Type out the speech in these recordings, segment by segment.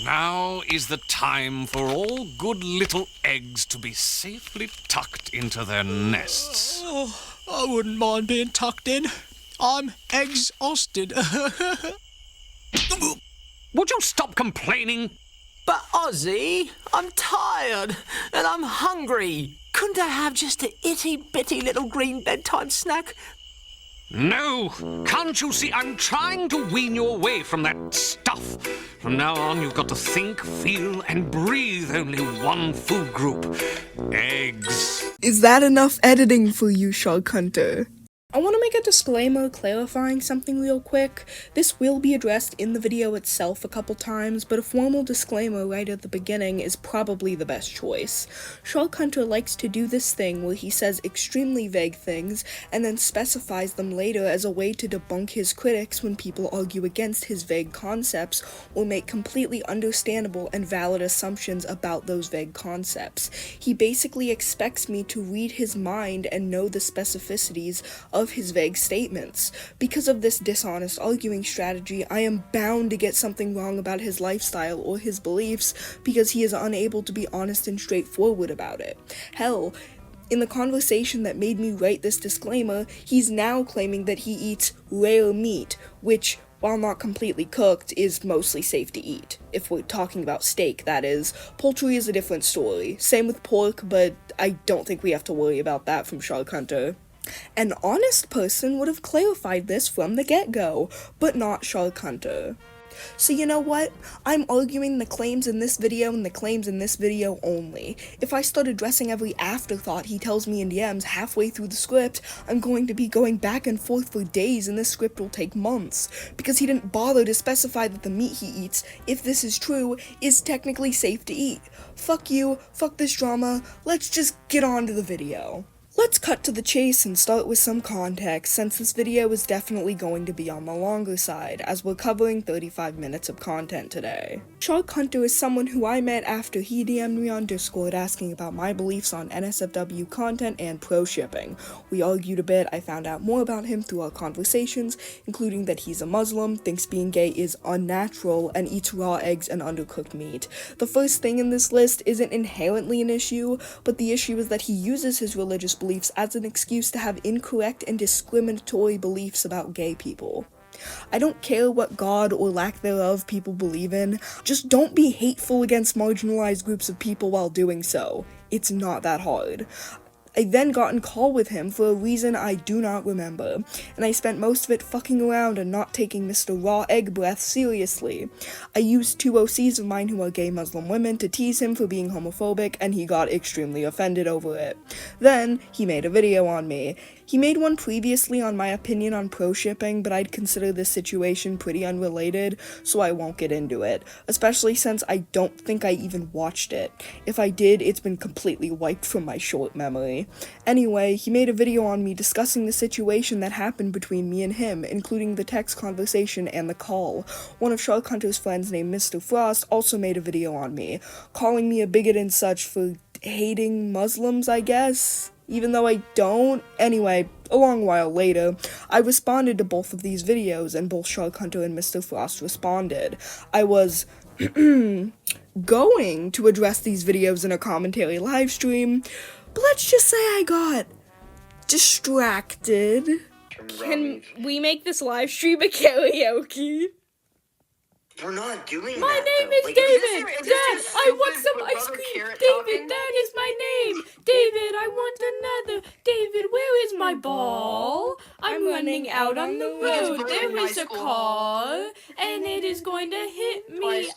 Now is the time for all good little eggs to be safely tucked into their nests. Oh, I wouldn't mind being tucked in. I'm exhausted. Would you stop complaining? But Ozzy, I'm tired and I'm hungry. Couldn't I have just a itty-bitty little green bedtime snack? No! Can't you see I'm trying to wean you away from that stuff? From now on, you've got to think, feel, and breathe only one food group. Eggs. Is that enough editing for you, Shark Hunter? I want to make a disclaimer clarifying something real quick. This will be addressed in the video itself a couple times, but a formal disclaimer right at the beginning is probably the best choice. Shark Hunter likes to do this thing where he says extremely vague things and then specifies them later as a way to debunk his critics when people argue against his vague concepts or make completely understandable and valid assumptions about those vague concepts. He basically expects me to read his mind and know the specificities of his vague statements. Because of this dishonest arguing strategy, I am bound to get something wrong about his lifestyle or his beliefs because he is unable to be honest and straightforward about it. Hell, in the conversation that made me write this disclaimer, he's now claiming that he eats rare meat, which, while not completely cooked, is mostly safe to eat. If we're talking about steak, that is. Poultry is a different story. Same with pork, but I don't think we have to worry about that from Shark Hunter. An honest person would have clarified this from the get-go, but not Shark Hunter. So you know what? I'm arguing the claims in this video and the claims in this video only. If I start addressing every afterthought he tells me in DMs halfway through the script, I'm going to be going back and forth for days and this script will take months. Because he didn't bother to specify that the meat he eats, if this is true, is technically safe to eat. Fuck you, fuck this drama, let's just get on to the video. Let's cut to the chase and start with some context, since this video is definitely going to be on the longer side, as we're covering 35 minutes of content today. Shark Hunter is someone who I met after he DM'd me on Discord asking about my beliefs on NSFW content and pro-shipping. We argued a bit, I found out more about him through our conversations, including that he's a Muslim, thinks being gay is unnatural, and eats raw eggs and undercooked meat. The first thing in this list isn't inherently an issue, but the issue is that he uses his religious beliefs as an excuse to have incorrect and discriminatory beliefs about gay people. I don't care what god or lack thereof people believe in, just don't be hateful against marginalized groups of people while doing so. It's not that hard. I then got in call with him for a reason I do not remember, and I spent most of it fucking around and not taking Mr. Raw Egg Breath seriously. I used two OCs of mine who are gay Muslim women to tease him for being homophobic, and he got extremely offended over it. Then, he made a video on me. He made one previously on my opinion on pro-shipping, but I'd consider this situation pretty unrelated, so I won't get into it, especially since I don't think I even watched it. If I did, it's been completely wiped from my short memory. Anyway, he made a video on me discussing the situation that happened between me and him, including the text conversation and the call. One of Shark Hunter's friends named Mr. Frost also made a video on me, calling me a bigot and such for hating Muslims, I guess? Even though I don't. Anyway, a long while later, I responded to both of these videos, and both Shark Hunter and Mr. Frost responded. I was going to address these videos in a commentary livestream, but let's just say I got distracted. Can we make this live stream a karaoke? We're not doing My that. name is Like, David! this Dad, just I want stupid some with ice other cream! carrot David, talking. that is my name! David, I want another! David, where is my ball? I'm running out on the road. There is a car, and it is going to hit me.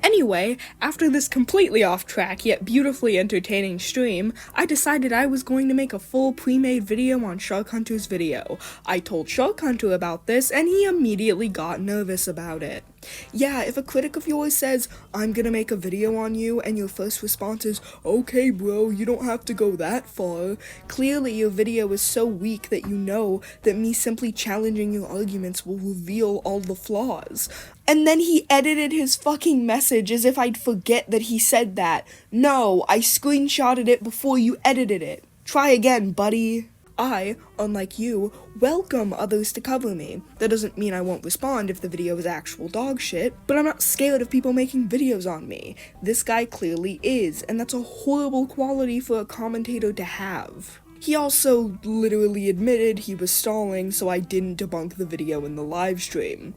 Anyway, after this completely off-track yet beautifully entertaining stream, I decided I was going to make a full pre-made video on Shark Hunter's video. I told Shark Hunter about this, and he immediately got nervous about it. Yeah, if a critic of yours says, I'm gonna make a video on you, and your first response is, okay bro, you don't have to go that far, clearly your video is so weak that you know that me simply challenging your arguments will reveal all the flaws. And then he edited his fucking message as if I'd forget that he said that. No, I screenshotted it before you edited it. Try again, buddy. I, unlike you, welcome others to cover me. That doesn't mean I won't respond if the video is actual dog shit, but I'm not scared of people making videos on me. This guy clearly is, and that's a horrible quality for a commentator to have. He also literally admitted he was stalling, so I didn't debunk the video in the live stream.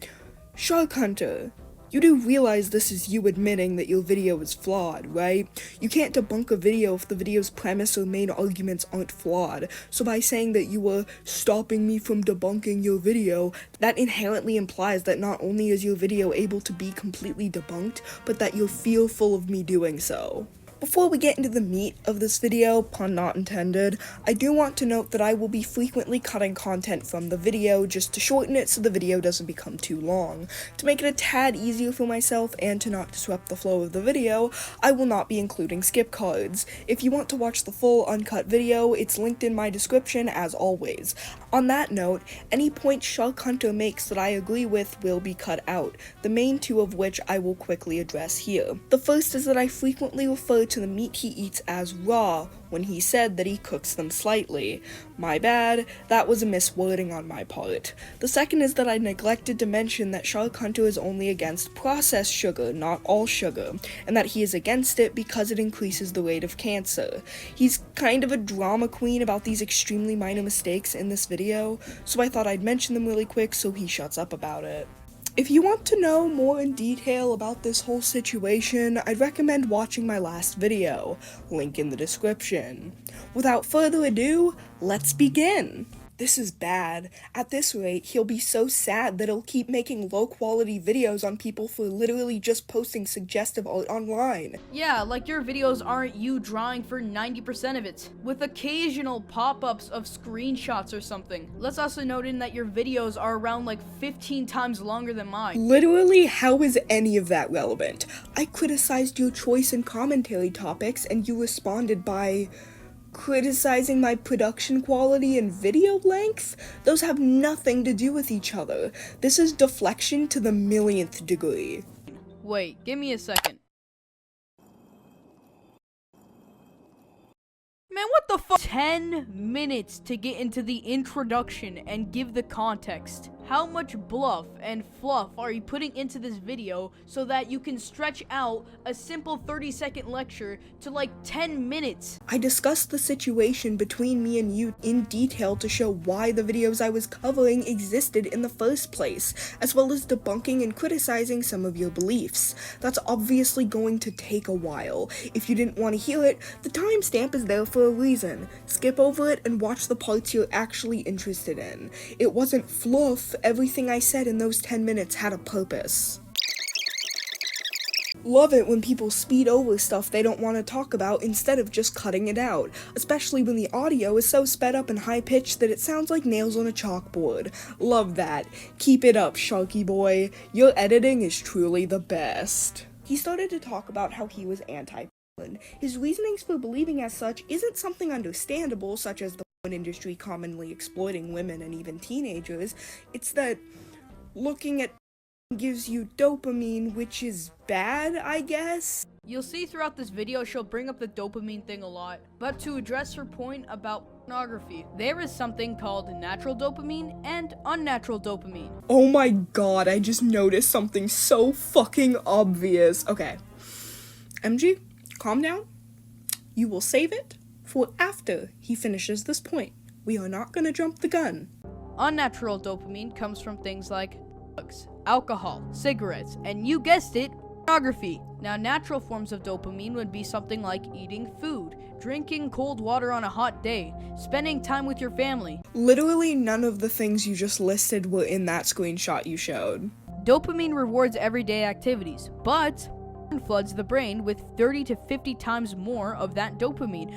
Shark Hunter, you do realize this is you admitting that your video is flawed, right? You can't debunk a video if the video's premise or main arguments aren't flawed, so by saying that you were stopping me from debunking your video, that inherently implies that not only is your video able to be completely debunked, but that you're fearful of me doing so. Before we get into the meat of this video, pun not intended, I do want to note that I will be frequently cutting content from the video just to shorten it so the video doesn't become too long. To make it a tad easier for myself and to not disrupt the flow of the video, I will not be including skip cards. If you want to watch the full uncut video, it's linked in my description as always. On that note, any points Shark Hunter makes that I agree with will be cut out, the main two of which I will quickly address here. The first is that I frequently refer to the meat he eats as raw when he said that he cooks them slightly. My bad, that was a miswording on my part. The second is that I neglected to mention that Shark Hunter is only against processed sugar, not all sugar, and that he is against it because it increases the rate of cancer. He's kind of a drama queen about these extremely minor mistakes in this video, so I thought I'd mention them really quick so he shuts up about it. If you want to know more in detail about this whole situation, I'd recommend watching my last video, link in the description. Without further ado, let's begin! This is bad. At this rate, he'll be so sad that he'll keep making low-quality videos on people for literally just posting suggestive art online. Yeah, like your videos aren't you drawing for 90% of it, with occasional pop-ups of screenshots or something. Let's also note in that your videos are around like 15 times longer than mine. Literally, how is any of that relevant? I criticized your choice in commentary topics and you responded by criticizing my production quality and video length? Those have nothing to do with each other. This is deflection to the millionth degree. Wait, give me a second. Man, what the fuck? 10 minutes to get into the introduction and give the context. How much bluff and fluff are you putting into this video so that you can stretch out a simple 30-second lecture to like 10 minutes? I discussed the situation between me and you in detail to show why the videos I was covering existed in the first place, as well as debunking and criticizing some of your beliefs. That's obviously going to take a while. If you didn't want to hear it, the timestamp is there for a reason. Skip over it and watch the parts you're actually interested in. It wasn't fluff. Everything I said in those 10 minutes had a purpose. Love it when people speed over stuff they don't want to talk about instead of just cutting it out, especially when the audio is so sped up and high-pitched that it sounds like nails on a chalkboard. Love that. Keep it up, Sharky boy. Your editing is truly the best. He started to talk about how he was anti-porn. His reasonings for believing as such isn't something understandable, such as the porn industry commonly exploiting women and even teenagers. It's that looking at gives you dopamine, which is bad, I guess? You'll see throughout this video she'll bring up the dopamine thing a lot, but to address her point about pornography, there is something called natural dopamine and unnatural dopamine. Oh my god, I just noticed something so fucking obvious. Okay. MG, calm down. You will save it for after he finishes this point. We are not gonna jump the gun. Unnatural dopamine comes from things like drugs, alcohol, cigarettes, and you guessed it, pornography. Now, natural forms of dopamine would be something like eating food, drinking cold water on a hot day, spending time with your family. Literally none of the things you just listed were in that screenshot you showed. Dopamine rewards everyday activities, but floods the brain with 30 to 50 times more of that dopamine.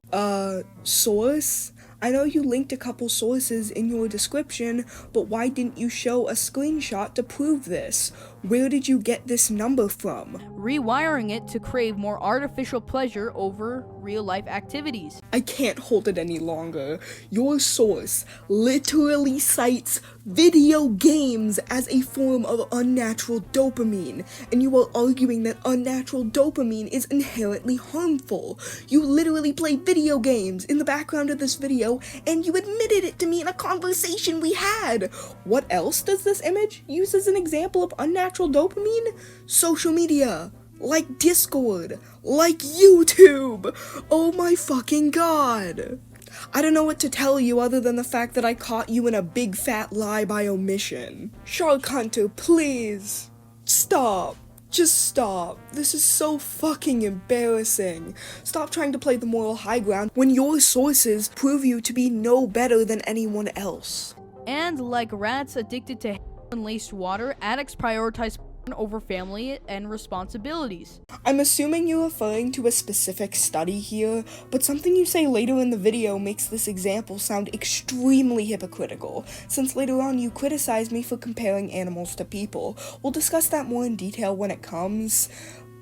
Source? I know you linked a couple sources in your description, but why didn't you show a screenshot to prove this? Where did you get this number from? Rewiring it to crave more artificial pleasure over real-life activities. I can't hold it any longer. Your source literally cites video games as a form of unnatural dopamine, and you are arguing that unnatural dopamine is inherently harmful. You literally play video video games in the background of this video, and you admitted it to me in a conversation we had. What else does this image use as an example of unnatural dopamine? Social media. Like Discord. Like YouTube. Oh my fucking god. I don't know what to tell you other than the fact that I caught you in a big fat lie by omission. Shark Hunter, please. Stop. Just stop. This is so fucking embarrassing. Stop trying to play the moral high ground when your sources prove you to be no better than anyone else. And like rats addicted to laced water, addicts prioritize over family and responsibilities. I'm assuming you're referring to a specific study here, but something you say later in the video makes this example sound extremely hypocritical, since later on you criticize me for comparing animals to people. We'll discuss that more in detail when it comes.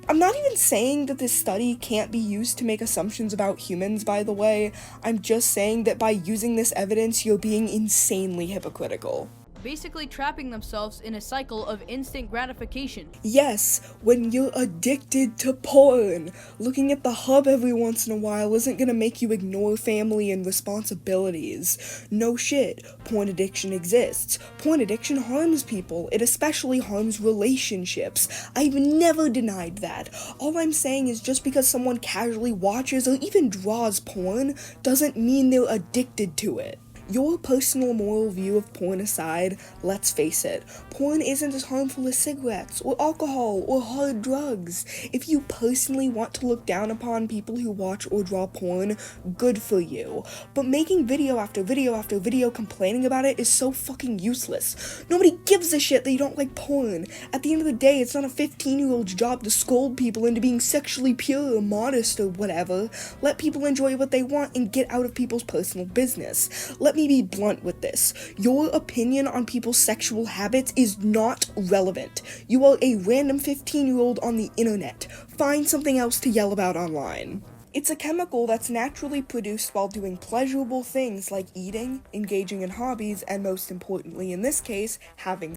I'm not even saying that this study can't be used to make assumptions about humans, by the way. I'm just saying that by using this evidence, you're being insanely hypocritical. Basically trapping themselves in a cycle of instant gratification. Yes, when you're addicted to porn. Looking at the hub every once in a while isn't gonna make you ignore family and responsibilities. No shit, porn addiction exists. Porn addiction harms people. It especially harms relationships. I've never denied that. All I'm saying is just because someone casually watches or even draws porn doesn't mean they're addicted to it. Your personal moral view of porn aside, let's face it, porn isn't as harmful as cigarettes, or alcohol, or hard drugs. If you personally want to look down upon people who watch or draw porn, good for you. But making video after video after video complaining about it is so fucking useless. Nobody gives a shit that you don't like porn. At the end of the day, it's not a 15-year-old's job to scold people into being sexually pure or modest or whatever. Let people enjoy what they want and get out of people's personal business. Let me be blunt with this. Your opinion on people's sexual habits is not relevant. You are a random 15-year-old on the internet. Find something else to yell about online. It's a chemical that's naturally produced while doing pleasurable things like eating, engaging in hobbies, and most importantly in this case, having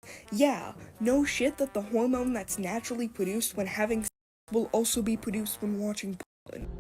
sex. Yeah, no shit that the hormone that's naturally produced when having sex will also be produced when watching porn.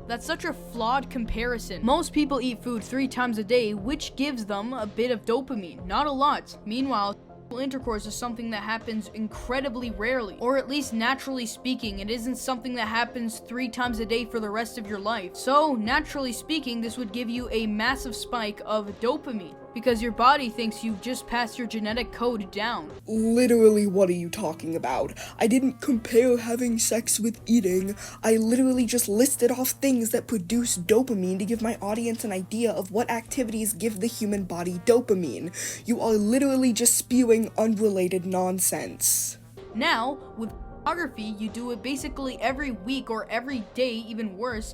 That's such a flawed comparison. Most people eat food 3 times a day, which gives them a bit of dopamine, not a lot. Meanwhile, intercourse is something that happens incredibly rarely, or at least naturally speaking, it isn't something that happens 3 times a day for the rest of your life. So, naturally speaking, this would give you a massive spike of dopamine, because your body thinks you've just passed your genetic code down. Literally, what are you talking about? I didn't compare having sex with eating. I literally just listed off things that produce dopamine to give my audience an idea of what activities give the human body dopamine. You are literally just spewing unrelated nonsense. Now, with photography, you do it basically every week or every day, even worse.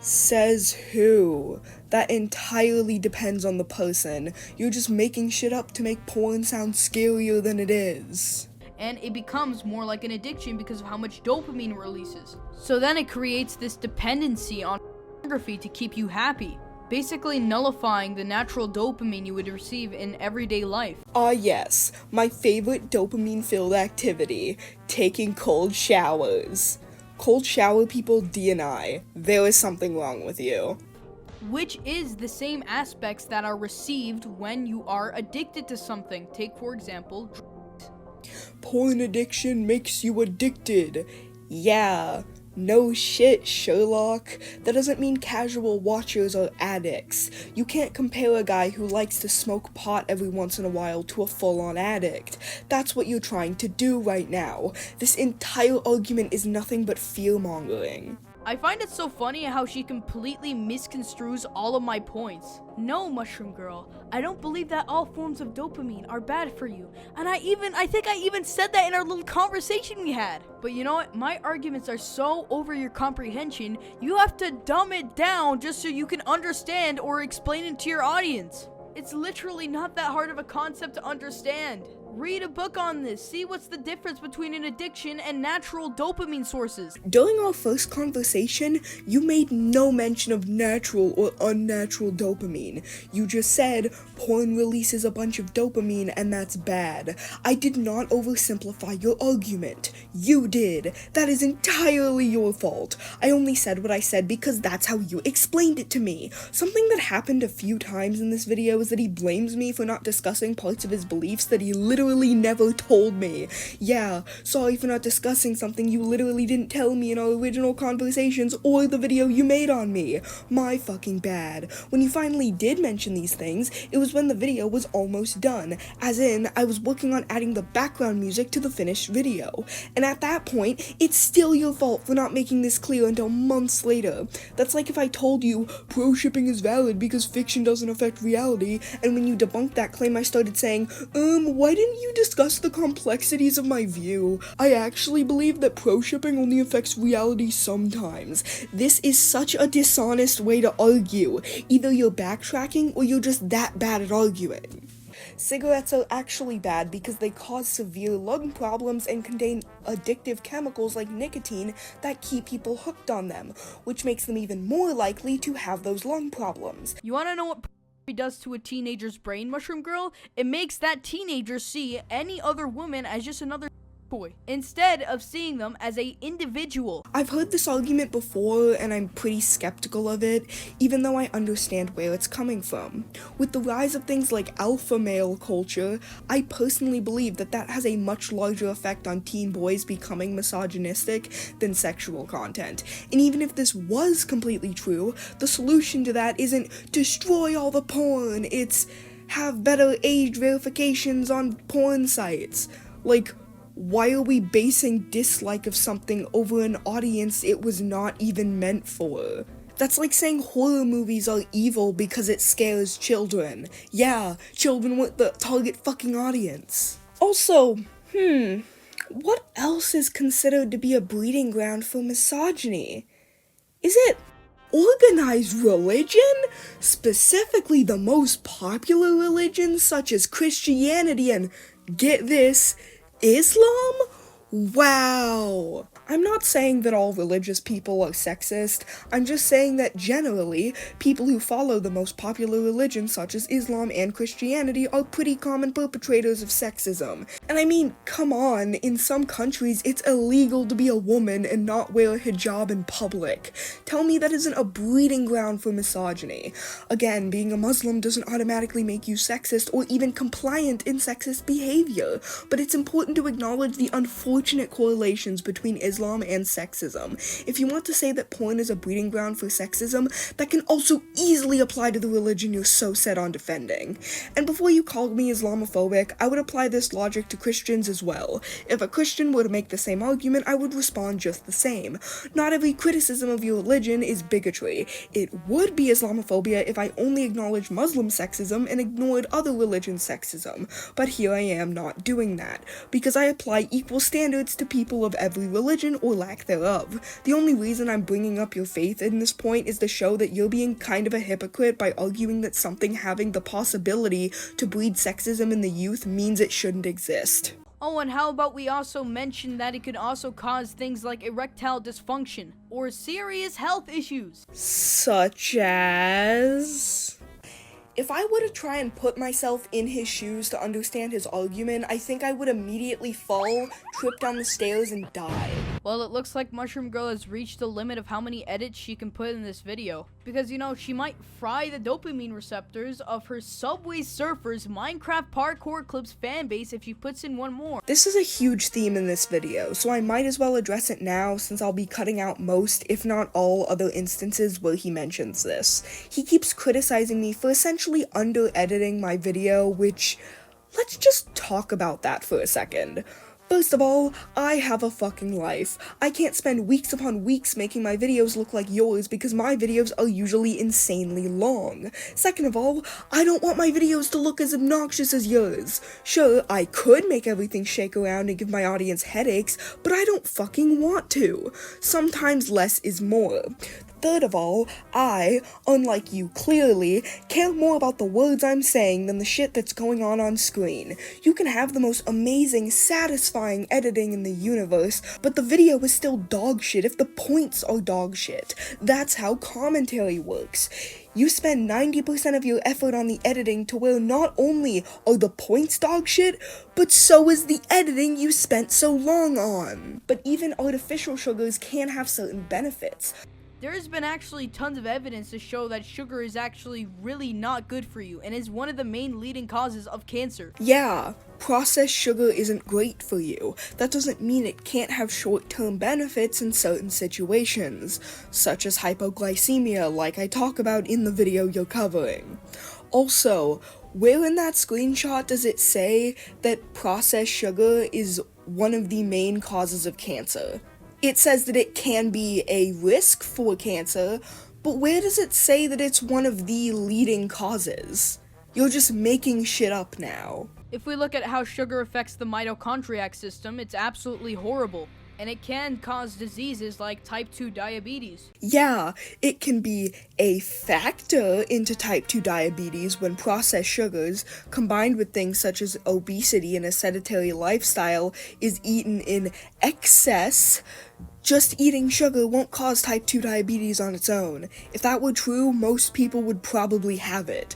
Says who? That entirely depends on the person. You're just making shit up to make porn sound scarier than it is. And it becomes more like an addiction because of how much dopamine it releases. So then it creates this dependency on photography to keep you happy, basically nullifying the natural dopamine you would receive in everyday life. Yes, my favorite dopamine-filled activity, taking cold showers. Cold shower people DNI. There is something wrong with you. Which is the same aspects that are received when you are addicted to something. Take, for example, drugs. Porn addiction makes you addicted. Yeah, no shit, Sherlock. That doesn't mean casual watchers are addicts. You can't compare a guy who likes to smoke pot every once in a while to a full-on addict. That's what you're trying to do right now. This entire argument is nothing but fear-mongering. I find it so funny how she completely misconstrues all of my points. No, Mushroom Girl, I don't believe that all forms of dopamine are bad for you. And I think I even said that in our little conversation we had. But you know what? My arguments are so over your comprehension, you have to dumb it down just so you can understand or explain it to your audience. It's literally not that hard of a concept to understand. Read a book on this. See what's the difference between an addiction and natural dopamine sources. During our first conversation, you made no mention of natural or unnatural dopamine. You just said porn releases a bunch of dopamine and that's bad. I did not oversimplify your argument. You did. That is entirely your fault. I only said what I said because that's how you explained it to me. Something that happened a few times in this video is that he blames me for not discussing parts of his beliefs that he literally never told me. Yeah, sorry for not discussing something you literally didn't tell me in our original conversations or the video you made on me. My fucking bad. When you finally did mention these things, it was when the video was almost done. As in, I was working on adding the background music to the finished video. And at that point, it's still your fault for not making this clear until months later. That's like if I told you, pro-shipping is valid because fiction doesn't affect reality, and when you debunked that claim I started saying, why didn't you discuss the complexities of my view? I actually believe that pro-shipping only affects reality sometimes. This is such a dishonest way to argue. Either you're backtracking or you're just that bad at arguing. Cigarettes are actually bad because they cause severe lung problems and contain addictive chemicals like nicotine that keep people hooked on them, which makes them even more likely to have those lung problems. You wanna know what does to a teenager's brain, Mushroom Girl? It makes that teenager see any other woman as just another boy, instead of seeing them as a individual. I've heard this argument before and I'm pretty skeptical of it, even though I understand where it's coming from. With the rise of things like alpha male culture, I personally believe that that has a much larger effect on teen boys becoming misogynistic than sexual content. And even if this was completely true, the solution to that isn't destroy all the porn, it's have better age verifications on porn sites. Like, why are we basing dislike of something over an audience it was not even meant for? That's like saying horror movies are evil because it scares children. Yeah, children weren't the target fucking audience. Also, what else is considered to be a breeding ground for misogyny? Is it organized religion? Specifically the most popular religions such as Christianity and, get this, Islam? Wow. I'm not saying that all religious people are sexist, I'm just saying that generally, people who follow the most popular religions such as Islam and Christianity are pretty common perpetrators of sexism. And I mean, come on, in some countries it's illegal to be a woman and not wear a hijab in public. Tell me that isn't a breeding ground for misogyny. Again, being a Muslim doesn't automatically make you sexist or even compliant in sexist behavior, but it's important to acknowledge the unfortunate correlations between Islam and sexism. If you want to say that porn is a breeding ground for sexism, that can also easily apply to the religion you're so set on defending. And before you called me Islamophobic, I would apply this logic to Christians as well. If a Christian were to make the same argument, I would respond just the same. Not every criticism of your religion is bigotry. It would be Islamophobia if I only acknowledged Muslim sexism and ignored other religions' sexism. But here I am not doing that, because I apply equal standards to people of every religion or lack thereof. The only reason I'm bringing up your faith in this point is to show that you're being kind of a hypocrite by arguing that something having the possibility to breed sexism in the youth means it shouldn't exist. Oh, and how about we also mention that it could also cause things like erectile dysfunction or serious health issues. Such as... If I were to try and put myself in his shoes to understand his argument, I think I would immediately fall, trip down the stairs, and die. Well, it looks like Mushroom Girl has reached the limit of how many edits she can put in this video. Because, you know, she might fry the dopamine receptors of her Subway Surfers Minecraft Parkour Clips fanbase if she puts in one more. This is a huge theme in this video, so I might as well address it now since I'll be cutting out most, if not all, other instances where he mentions this. He keeps criticizing me for essentially under-editing my video, which... let's just talk about that for a second. First of all, I have a fucking life. I can't spend weeks upon weeks making my videos look like yours because my videos are usually insanely long. Second of all, I don't want my videos to look as obnoxious as yours. Sure, I could make everything shake around and give my audience headaches, but I don't fucking want to. Sometimes less is more. third of all, I, unlike you clearly, care more about the words I'm saying than the shit that's going on screen. You can have the most amazing, satisfying editing in the universe, but the video is still dog shit if the points are dog shit. That's how commentary works. You spend 90% of your effort on the editing to where not only are the points dog shit, but so is the editing you spent so long on. But even artificial sugars can have certain benefits. There has been actually tons of evidence to show that sugar is actually really not good for you and is one of the main leading causes of cancer. Yeah, processed sugar isn't great for you. That doesn't mean it can't have short-term benefits in certain situations, such as hypoglycemia, like I talk about in the video you're covering. Also, where in that screenshot does it say that processed sugar is one of the main causes of cancer? It says that it can be a risk for cancer, but where does it say that it's one of the leading causes? You're just making shit up now. If we look at how sugar affects the mitochondrial system, it's absolutely horrible. And it can cause diseases like type 2 diabetes. Yeah, it can be a factor into type 2 diabetes when processed sugars, combined with things such as obesity and a sedentary lifestyle, is eaten in excess. Just eating sugar won't cause type 2 diabetes on its own. If that were true, most people would probably have it.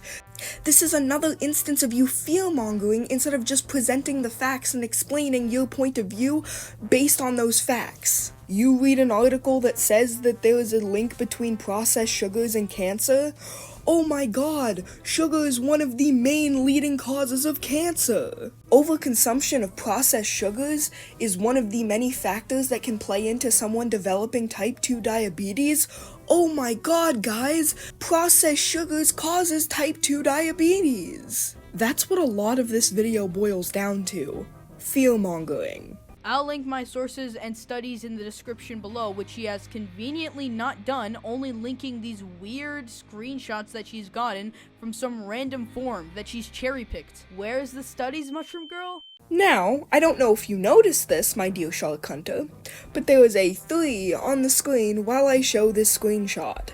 This is another instance of you fear-mongering instead of just presenting the facts and explaining your point of view based on those facts. You read an article that says that there is a link between processed sugars and cancer? Oh my god, sugar is one of the main leading causes of cancer. Overconsumption of processed sugars is one of the many factors that can play into someone developing type 2 diabetes. Oh my god, guys, processed sugars causes type 2 diabetes. That's what a lot of this video boils down to. Fear-mongering. I'll link my sources and studies in the description below, which she has conveniently not done, only linking these weird screenshots that she's gotten from some random forum that she's cherry-picked. Where's the studies, Mushroom Girl? Now, I don't know if you noticed this, my dear Shark Hunter, but there is a 3 on the screen while I show this screenshot.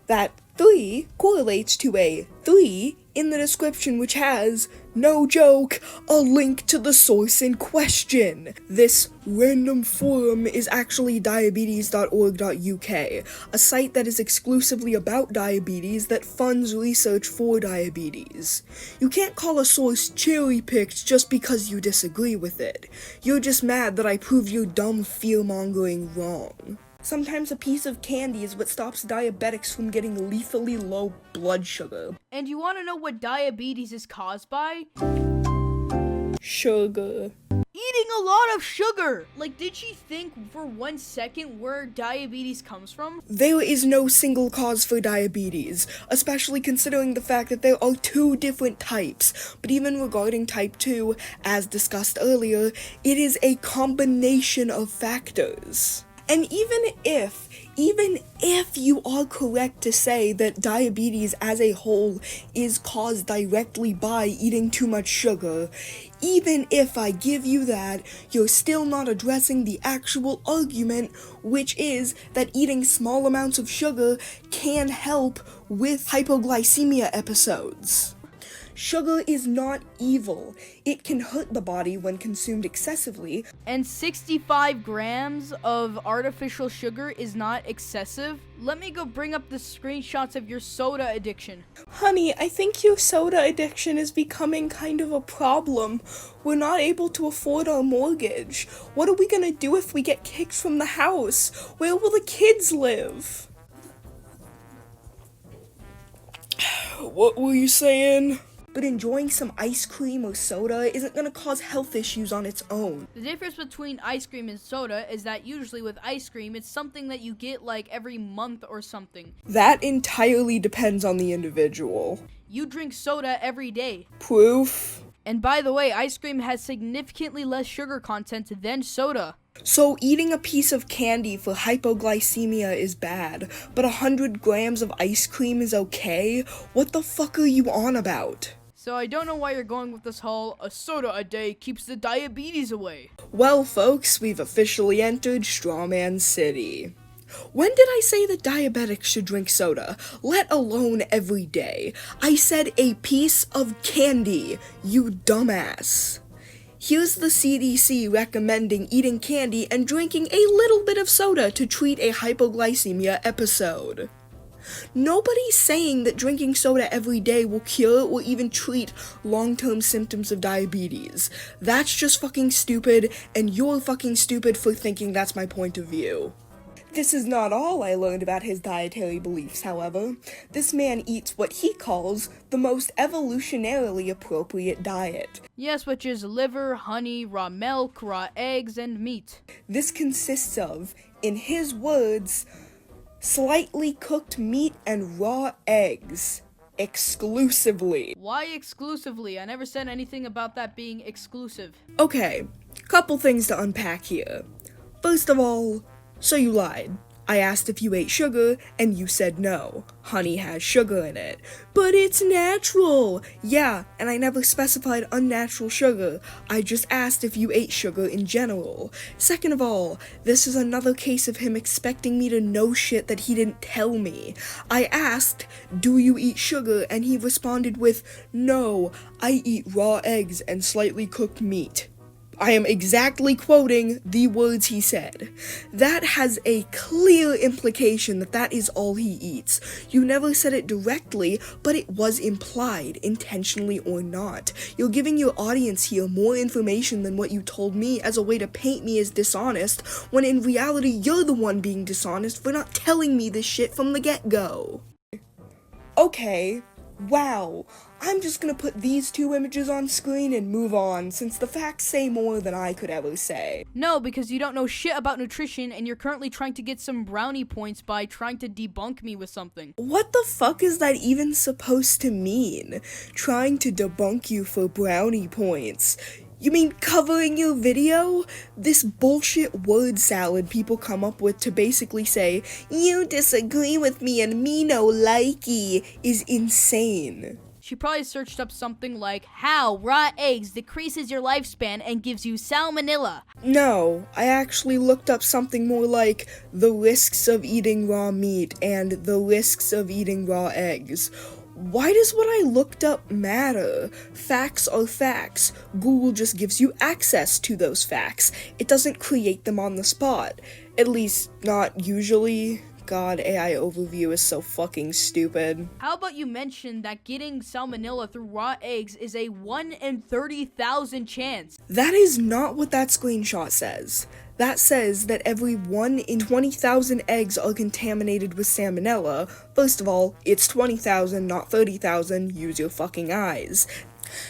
That 3 correlates to a 3 in the description, which has, no joke, a link to the source in question. This random forum is actually diabetes.org.uk, a site that is exclusively about diabetes that funds research for diabetes. You can't call a source cherry-picked just because you disagree with it. You're just mad that I prove your dumb fear-mongering wrong. Sometimes a piece of candy is what stops diabetics from getting lethally low blood sugar. And you want to know what diabetes is caused by? Sugar. Eating a lot of sugar! Like, did she think for 1 second where diabetes comes from? There is no single cause for diabetes, especially considering the fact that there are 2 different types. But even regarding type 2, as discussed earlier, it is a combination of factors. And even if you are correct to say that diabetes as a whole is caused directly by eating too much sugar, even if I give you that, you're still not addressing the actual argument, which is that eating small amounts of sugar can help with hypoglycemia episodes. Sugar is not evil. It can hurt the body when consumed excessively. And 65 grams of artificial sugar is not excessive? Let me go bring up the screenshots of your soda addiction. Honey, I think your soda addiction is becoming kind of a problem. We're not able to afford our mortgage. What are we gonna do if we get kicked from the house? Where will the kids live? What were you saying? But enjoying some ice cream or soda isn't gonna cause health issues on its own. The difference between ice cream and soda is that usually with ice cream, it's something that you get like every month or something. That entirely depends on the individual. You drink soda every day. Proof? And by the way, ice cream has significantly less sugar content than soda. So eating a piece of candy for hypoglycemia is bad, but 100 grams of ice cream is okay? What the fuck are you on about? So I don't know why you're going with this whole, a soda a day keeps the diabetes away. Well, folks, we've officially entered Strawman City. When did I say that diabetics should drink soda, let alone every day? I said a piece of candy, you dumbass. Here's the CDC recommending eating candy and drinking a little bit of soda to treat a hypoglycemia episode. Nobody's saying that drinking soda every day will cure or even treat long-term symptoms of diabetes. That's just fucking stupid, and you're fucking stupid for thinking that's my point of view. This is not all I learned about his dietary beliefs, however. This man eats what he calls the most evolutionarily appropriate diet. Yes, which is liver, honey, raw milk, raw eggs, and meat. This consists of, in his words, slightly cooked meat and raw eggs. Exclusively. Why exclusively? I never said anything about that being exclusive. Okay, couple things to unpack here. First of all, so you lied. I asked if you ate sugar, and you said no. Honey has sugar in it. But it's natural! Yeah, and I never specified unnatural sugar. I just asked if you ate sugar in general. Second of all, this is another case of him expecting me to know shit that he didn't tell me. I asked, do you eat sugar? And he responded with, no, I eat raw eggs and slightly cooked meat. I am exactly quoting the words he said. That has a clear implication that that is all he eats. You never said it directly, but it was implied, intentionally or not. You're giving your audience here more information than what you told me as a way to paint me as dishonest, when in reality you're the one being dishonest for not telling me this shit from the get-go. Okay, wow. I'm just gonna put these two images on screen and move on, since the facts say more than I could ever say. No, because you don't know shit about nutrition and you're currently trying to get some brownie points by trying to debunk me with something. What the fuck is that even supposed to mean? Trying to debunk you for brownie points? You mean covering your video? This bullshit word salad people come up with to basically say, you disagree with me and me no likey, is insane. She probably searched up something like, how raw eggs decreases your lifespan and gives you salmonella. No, I actually looked up something more like the risks of eating raw meat and the risks of eating raw eggs. Why does what I looked up matter? Facts are facts. Google just gives you access to those facts. It doesn't create them on the spot. At least, not usually. God, AI overview is so fucking stupid. How about you mention that getting salmonella through raw eggs is a 1 in 30,000 chance? That is not what that screenshot says. That says that every 1 in 20,000 eggs are contaminated with salmonella. First of all, it's 20,000, not 30,000. Use your fucking eyes.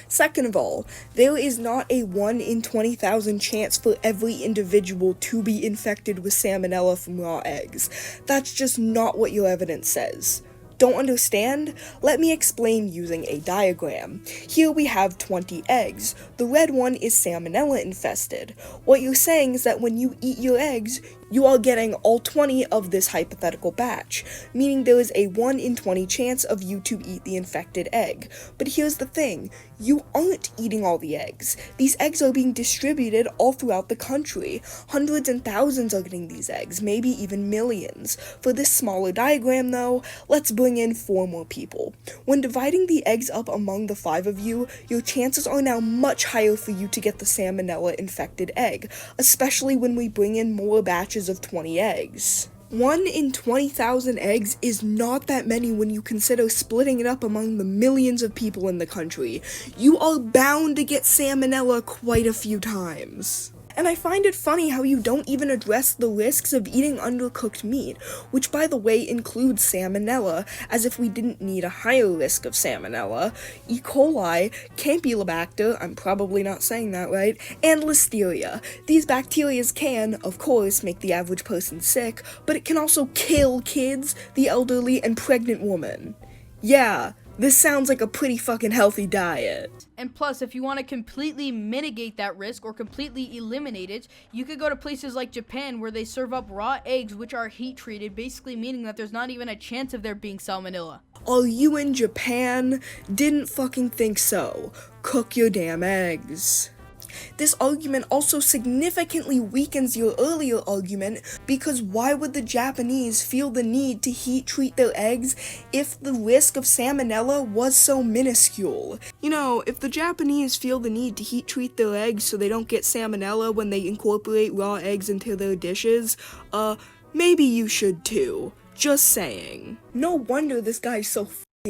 Second of all, there is not a 1 in 20,000 chance for every individual to be infected with salmonella from raw eggs. That's just not what your evidence says. Don't understand? Let me explain using a diagram. Here we have 20 eggs. The red one is salmonella infested. What you're saying is that when you eat your eggs, you are getting all 20 of this hypothetical batch, meaning there is a 1 in 20 chance of you to eat the infected egg. But here's the thing, you aren't eating all the eggs. These eggs are being distributed all throughout the country. Hundreds and thousands are getting these eggs, maybe even millions. For this smaller diagram though, let's bring in 4 more people. When dividing the eggs up among the 5 of you, your chances are now much higher for you to get the salmonella infected egg, especially when we bring in more batches of 20 eggs. 1 in 20,000 eggs is not that many when you consider splitting it up among the millions of people in the country. You are bound to get salmonella quite a few times. And I find it funny how you don't even address the risks of eating undercooked meat, which by the way includes salmonella, as if we didn't need a higher risk of salmonella, E. coli, Campylobacter, I'm probably not saying that right, and Listeria. These bacteria can, of course, make the average person sick, but it can also kill kids, the elderly, and pregnant women. Yeah, this sounds like a pretty fucking healthy diet. And plus, if you want to completely mitigate that risk or completely eliminate it, you could go to places like Japan where they serve up raw eggs which are heat treated, basically meaning that there's not even a chance of there being salmonella. Are you in Japan? Didn't fucking think so. Cook your damn eggs. This argument also significantly weakens your earlier argument, because why would the Japanese feel the need to heat treat their eggs if the risk of salmonella was so minuscule? You know, if the Japanese feel the need to heat treat their eggs so they don't get salmonella when they incorporate raw eggs into their dishes, maybe you should too. Just saying. No wonder this guy's so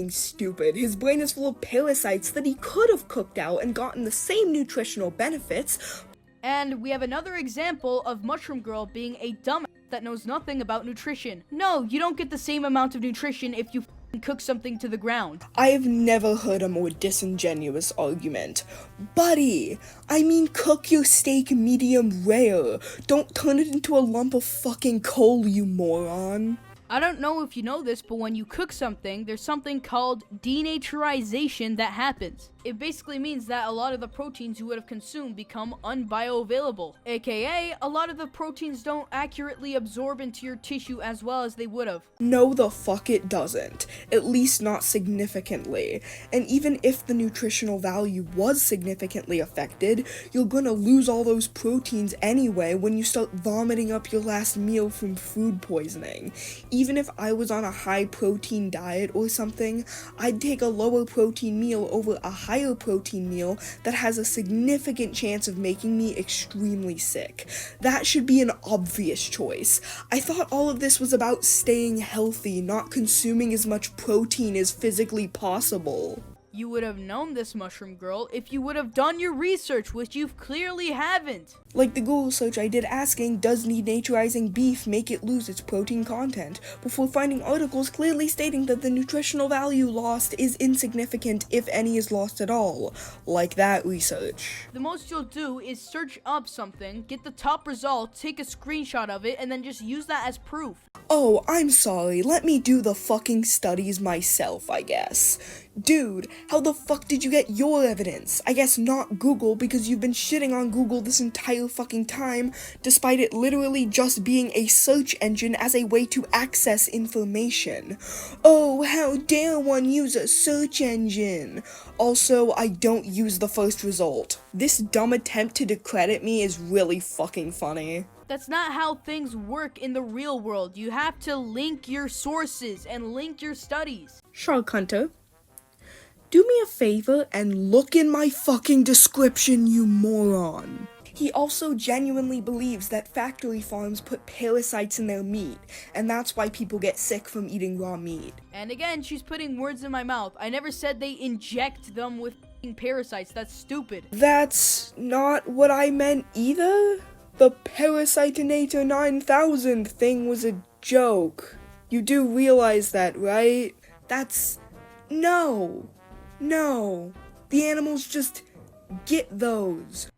stupid. His brain is full of parasites that he could have cooked out and gotten the same nutritional benefits. And we have another example of Mushroom Girl being a dumbass that knows nothing about nutrition. No, you don't get the same amount of nutrition if you cook something to the ground. I've never heard a more disingenuous argument. Buddy, I mean cook your steak medium rare. Don't turn it into a lump of fucking coal, you moron. I don't know if you know this, but when you cook something, there's something called denaturization that happens. It basically means that a lot of the proteins you would have consumed become unbioavailable, aka a lot of the proteins don't accurately absorb into your tissue as well as they would have. No, the fuck it doesn't. At least not significantly. And even if the nutritional value was significantly affected, you're gonna lose all those proteins anyway when you start vomiting up your last meal from food poisoning. Even if I was on a high protein diet or something, I'd take a lower protein meal over a higher protein meal that has a significant chance of making me extremely sick. That should be an obvious choice. I thought all of this was about staying healthy, not consuming as much protein as physically possible. You would have known this, Mushroom Girl, if you would have done your research, which you clearly haven't. Like the Google search I did asking, does denaturizing beef make it lose its protein content, before finding articles clearly stating that the nutritional value lost is insignificant if any is lost at all. Like that research. The most you'll do is search up something, get the top result, take a screenshot of it, and then just use that as proof. Oh, I'm sorry, let me do the fucking studies myself, I guess. Dude, how the fuck did you get your evidence? I guess not Google, because you've been shitting on Google this entire fucking time, despite it literally just being a search engine as a way to access information. Oh, how dare one use a search engine? Also, I don't use the first result. This dumb attempt to discredit me is really fucking funny. That's not how things work in the real world. You have to link your sources and link your studies. Shark Hunter, do me a favor and look in my fucking description, you moron. He also genuinely believes that factory farms put parasites in their meat, and that's why people get sick from eating raw meat. And again, she's putting words in my mouth. I never said they inject them with parasites. That's stupid. That's not what I meant either. The Parasitinator 9000 thing was a joke. You do realize that, right? No. The animals just get those.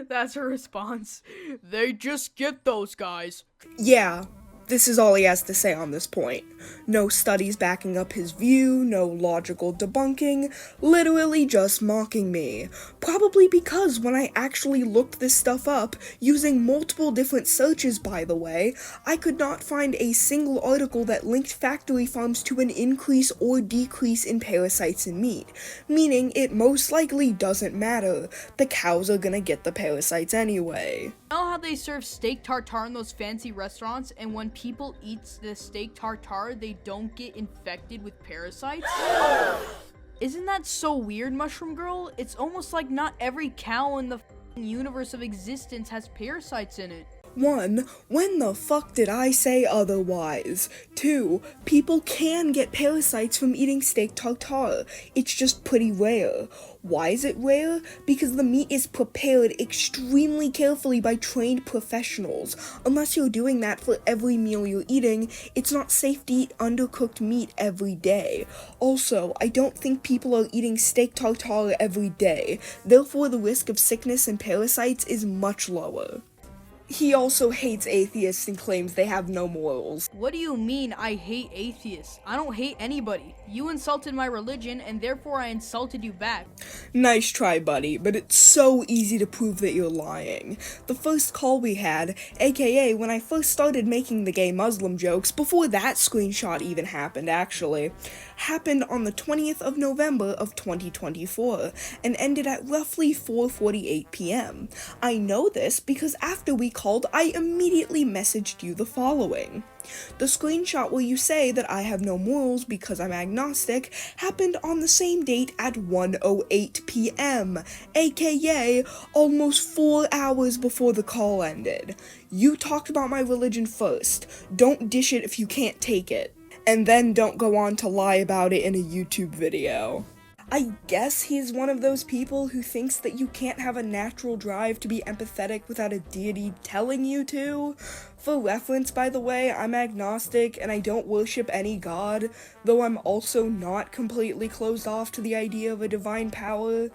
That's her response. They just get those guys. Yeah. This is all he has to say on this point. No studies backing up his view, no logical debunking, literally just mocking me. Probably because when I actually looked this stuff up, using multiple different searches by the way, I could not find a single article that linked factory farms to an increase or decrease in parasites in meat, meaning it most likely doesn't matter. The cows are gonna get the parasites anyway. You know how they serve steak tartare in those fancy restaurants, and when people eat the steak tartare, they don't get infected with parasites? Isn't that so weird, Mushroom Girl? It's almost like not every cow in the universe of existence has parasites in it. 1. When the fuck did I say otherwise? 2. People can get parasites from eating steak tartare. It's just pretty rare. Why is it rare? Because the meat is prepared extremely carefully by trained professionals. Unless you're doing that for every meal you're eating, it's not safe to eat undercooked meat every day. Also, I don't think people are eating steak tartare every day. Therefore, the risk of sickness and parasites is much lower. He also hates atheists and claims they have no morals. What do you mean I hate atheists? I don't hate anybody. You insulted my religion, and therefore I insulted you back. Nice try, buddy, but it's so easy to prove that you're lying. The first call we had, aka when I first started making the gay Muslim jokes, before that screenshot even happened actually, happened on the 20th of November of 2024 and ended at roughly 4:48 p.m. I know this because after we called, I immediately messaged you the following. The screenshot where you say that I have no morals because I'm agnostic happened on the same date at 1:08 p.m., aka almost 4 hours before the call ended. You talked about my religion first. Don't dish it if you can't take it. And then don't go on to lie about it in a YouTube video. I guess he's one of those people who thinks that you can't have a natural drive to be empathetic without a deity telling you to. For reference, by the way, I'm agnostic and I don't worship any god, though I'm also not completely closed off to the idea of a divine power.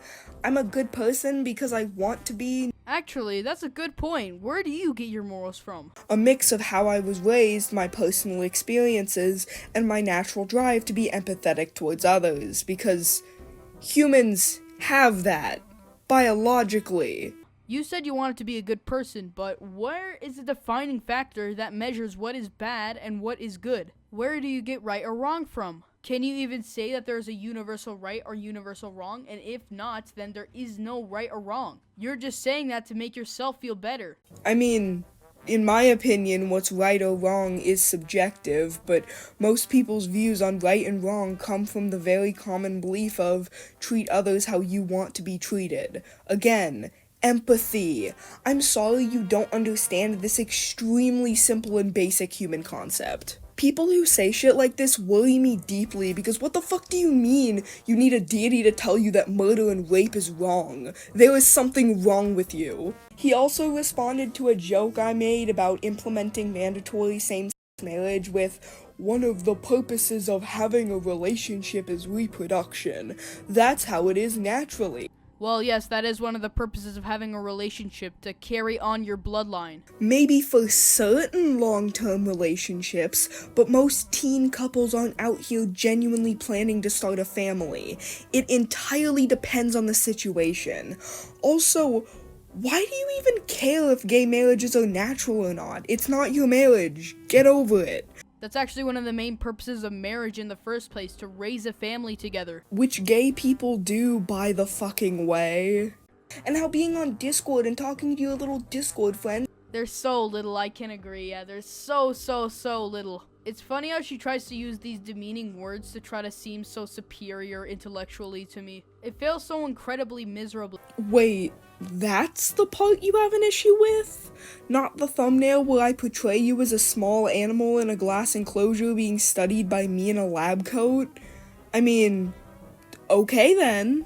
I'm a good person because I want to be. Actually, that's a good point. Where do you get your morals from? A mix of how I was raised, my personal experiences, and my natural drive to be empathetic towards others, because humans have that, biologically. You said you wanted to be a good person, but where is the defining factor that measures what is bad and what is good? Where do you get right or wrong from? Can you even say that there's a universal right or universal wrong? And if not, then there is no right or wrong. You're just saying that to make yourself feel better. I mean, in my opinion, what's right or wrong is subjective, but most people's views on right and wrong come from the very common belief of treat others how you want to be treated. Again, empathy. I'm sorry you don't understand this extremely simple and basic human concept. People who say shit like this worry me deeply because what the fuck do you mean you need a deity to tell you that murder and rape is wrong? There is something wrong with you. He also responded to a joke I made about implementing mandatory same-sex marriage with, one of the purposes of having a relationship is reproduction. That's how it is naturally. Well, yes, that is one of the purposes of having a relationship, to carry on your bloodline. Maybe for certain long-term relationships, but most teen couples aren't out here genuinely planning to start a family. It entirely depends on the situation. Also, why do you even care if gay marriages are natural or not? It's not your marriage. Get over it. That's actually one of the main purposes of marriage in the first place, to raise a family together. Which gay people do, by the fucking way. And how being on Discord and talking to your little Discord friend. They're so little, I can agree. Yeah, they're so little. It's funny how she tries to use these demeaning words to try to seem so superior intellectually to me. It fails so incredibly miserably. Wait, that's the part you have an issue with? Not the thumbnail where I portray you as a small animal in a glass enclosure being studied by me in a lab coat? I mean, okay then.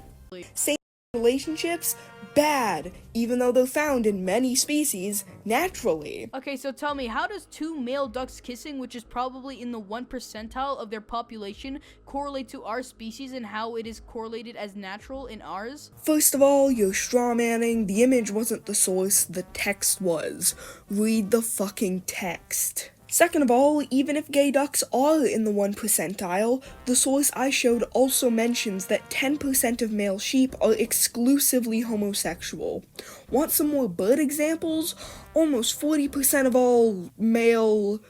Same relationships? Bad, even though they're found in many species naturally. Okay, so tell me, how does two male ducks kissing, which is probably in the 1 percentile of their population, correlate to our species and how it is correlated as natural in ours? First of all, you're strawmanning. The image wasn't the source, the text was. Read the fucking text. Second of all, even if gay ducks are in the 1 percentile, the source I showed also mentions that 10% of male sheep are exclusively homosexual. Want some more bird examples? Almost 40% of all male...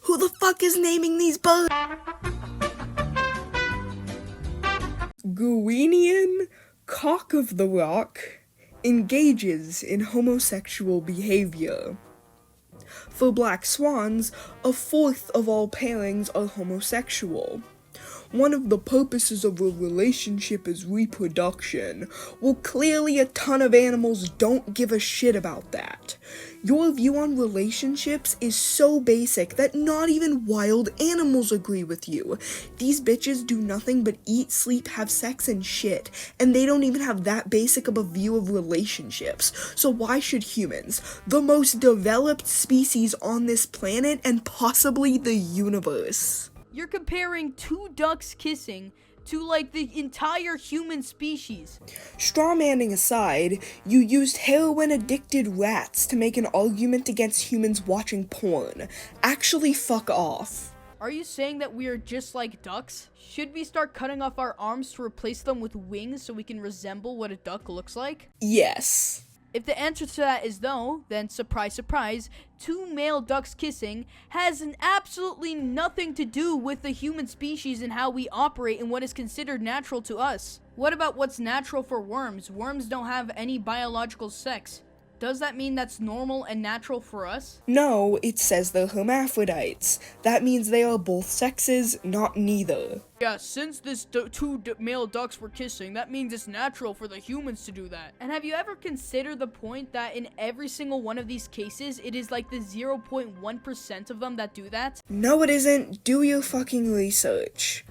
Who the fuck is naming these birds? Guinean cock of the rock engages in homosexual behavior. For black swans, 1/4 of all pairings are homosexual. One of the purposes of a relationship is reproduction. Well, clearly a ton of animals don't give a shit about that. Your view on relationships is so basic that not even wild animals agree with you. These bitches do nothing but eat, sleep, have sex, and shit, and they don't even have that basic of a view of relationships. So why should humans, the most developed species on this planet and possibly the universe? You're comparing two ducks kissing to, like, the entire human species. Strawmanning aside, you used heroin-addicted rats to make an argument against humans watching porn. Actually, fuck off. Are you saying that we are just like ducks? Should we start cutting off our arms to replace them with wings so we can resemble what a duck looks like? Yes. If the answer to that is no, then surprise, surprise, two male ducks kissing has absolutely nothing to do with the human species and how we operate and what is considered natural to us. What about what's natural for worms? Worms don't have any biological sex. Does that mean that's normal and natural for us? No, it says they're hermaphrodites. That means they are both sexes, not neither. Yeah, since this two male ducks were kissing, that means it's natural for the humans to do that. And have you ever considered the point that in every single one of these cases, it is like the 0.1% of them that do that? No, it isn't. Do your fucking research.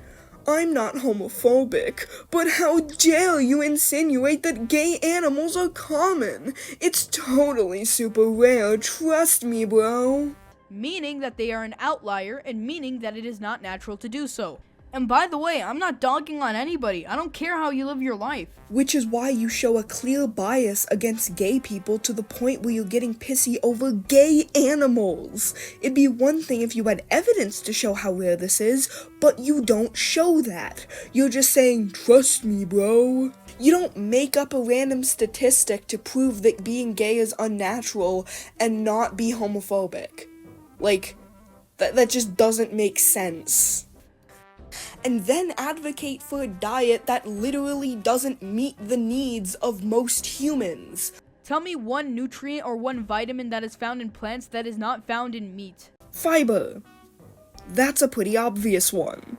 I'm not homophobic, but how dare you insinuate that gay animals are common? It's totally super rare, trust me, bro. Meaning that they are an outlier and meaning that it is not natural to do so. And by the way, I'm not dogging on anybody. I don't care how you live your life. Which is why you show a clear bias against gay people to the point where you're getting pissy over gay animals. It'd be one thing if you had evidence to show how rare this is, but you don't show that. You're just saying, trust me, bro. You don't make up a random statistic to prove that being gay is unnatural and not be homophobic. Like, that just doesn't make sense. And then advocate for a diet that literally doesn't meet the needs of most humans. Tell me one nutrient or one vitamin that is found in plants that is not found in meat. Fiber. That's a pretty obvious one.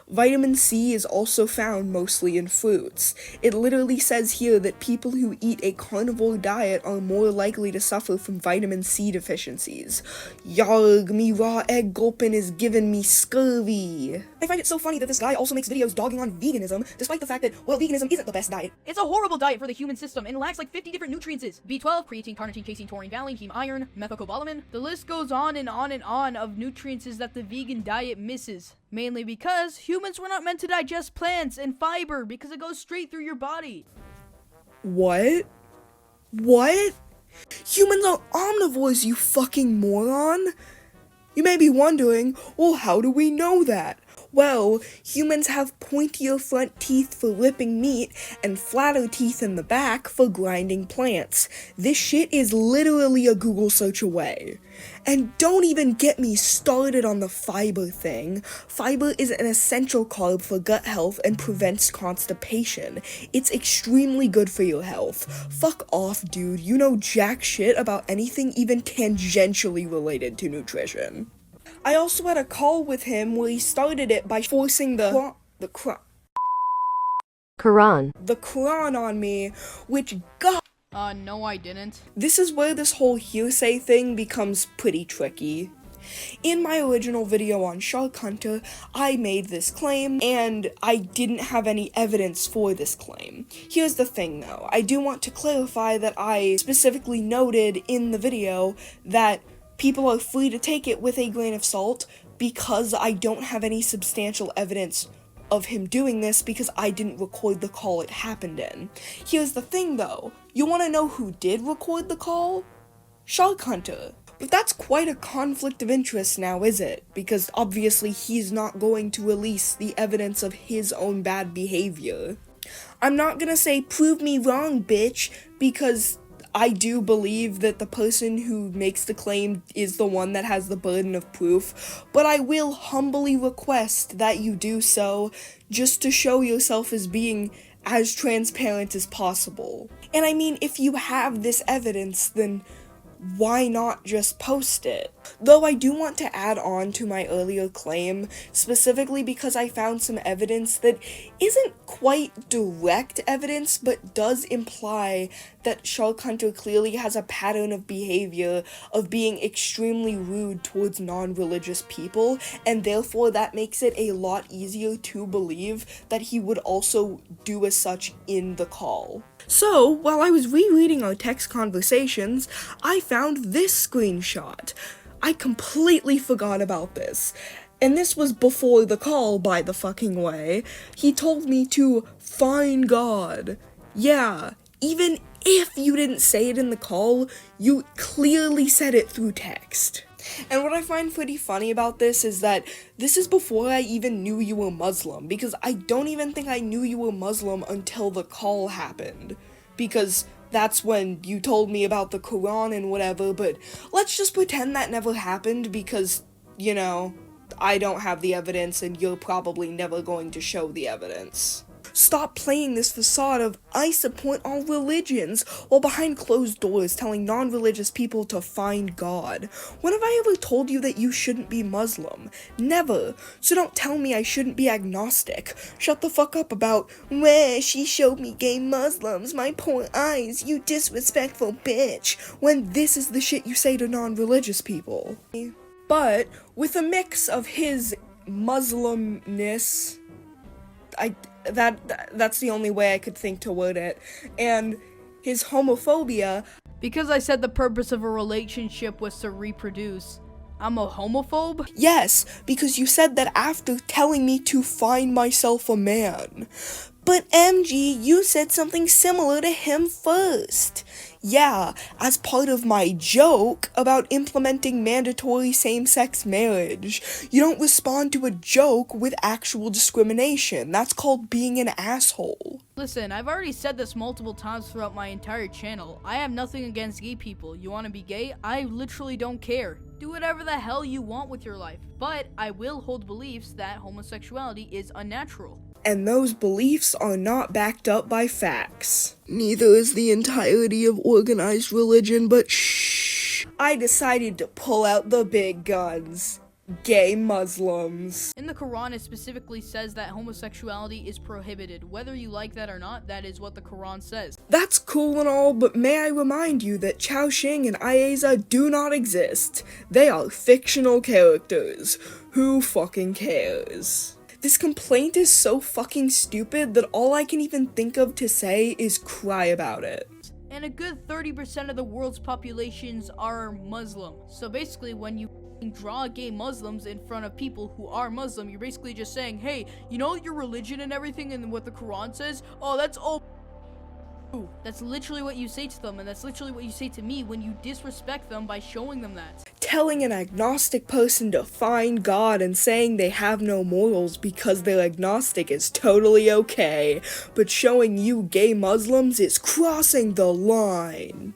Vitamin C is also found mostly in fruits. It literally says here that people who eat a carnivore diet are more likely to suffer from vitamin C deficiencies. Yarg, me raw egg gulpin is giving me scurvy. I find it so funny that this guy also makes videos dogging on veganism, despite the fact that, well, veganism isn't the best diet. It's a horrible diet for the human system and lacks like 50 different nutrients. B12, creatine, carnitine, casein, taurine, valine, heme, iron, methylcobalamin. The list goes on and on and on of nutrients that the vegan diet misses. Mainly because humans were not meant to digest plants and fiber because it goes straight through your body. What? What? Humans are omnivores, you fucking moron! You may be wondering, well, how do we know that? Well, humans have pointier front teeth for ripping meat and flatter teeth in the back for grinding plants. This shit is literally a Google search away. And don't even get me started on the fiber thing. Fiber is an essential carb for gut health and prevents constipation. It's extremely good for your health. Fuck off, dude. You know jack shit about anything even tangentially related to nutrition. I also had a call with him where he started it by forcing the Quran on me, which got. No I didn't. This is where this whole hearsay thing becomes pretty tricky. In my original video on Shark Hunter, I made this claim, and I didn't have any evidence for this claim. Here's the thing though, I do want to clarify that I specifically noted in the video that people are free to take it with a grain of salt because I don't have any substantial evidence of him doing this because I didn't record the call it happened in. Here's the thing though, you want to know who did record the call? Shark Hunter. But that's quite a conflict of interest now, is it? Because obviously he's not going to release the evidence of his own bad behavior. I'm not gonna say prove me wrong, bitch, because I do believe that the person who makes the claim is the one that has the burden of proof, but I will humbly request that you do so just to show yourself as being as transparent as possible. And I mean, if you have this evidence, then why not just post it? Though I do want to add on to my earlier claim, specifically because I found some evidence that isn't quite direct evidence, but does imply that Shark Hunter clearly has a pattern of behavior of being extremely rude towards non-religious people, and therefore that makes it a lot easier to believe that he would also do as such in the call. So, while I was rereading our text conversations, I found this screenshot. I completely forgot about this. And this was before the call, by the fucking way. He told me to find God. Yeah, even if you didn't say it in the call, you clearly said it through text. And what I find pretty funny about this is that this is before I even knew you were Muslim, because I don't even think I knew you were Muslim until the call happened, because that's when you told me about the Quran and whatever, but let's just pretend that never happened because, you know, I don't have the evidence and you're probably never going to show the evidence. Stop playing this facade of I support all religions while behind closed doors telling non-religious people to find God. When have I ever told you that you shouldn't be Muslim? Never. So don't tell me I shouldn't be agnostic. Shut the fuck up about, "Where she showed me gay Muslims, my poor eyes, you disrespectful bitch," when this is the shit you say to non-religious people. But with a mix of his Muslimness, that's the only way I could think to word it, and his homophobia. Because I said the purpose of a relationship was to reproduce, I'm a homophobe? Yes, because you said that after telling me to find myself a man. But MG, you said something similar to him first. Yeah, as part of my joke about implementing mandatory same-sex marriage. You don't respond to a joke with actual discrimination. That's called being an asshole. Listen, I've already said this multiple times throughout my entire channel. I have nothing against gay people. You want to be gay? I literally don't care. Do whatever the hell you want with your life. But I will hold beliefs that homosexuality is unnatural. And those beliefs are not backed up by facts. Neither is the entirety of organized religion, but shh. I decided to pull out the big guns. Gay Muslims. In the Quran, it specifically says that homosexuality is prohibited. Whether you like that or not, that is what the Quran says. That's cool and all, but may I remind you that Chao Xing and Aiza do not exist. They are fictional characters. Who fucking cares? This complaint is so fucking stupid that all I can even think of to say is cry about it. And a good 30% of the world's populations are Muslim. So basically, when you draw gay Muslims in front of people who are Muslim, you're basically just saying, hey, you know your religion and everything and what the Quran says? Oh, that's all. That's literally what you say to them, and that's literally what you say to me when you disrespect them by showing them that. Telling an agnostic person to find God and saying they have no morals because they're agnostic is totally okay, but showing you gay Muslims is crossing the line.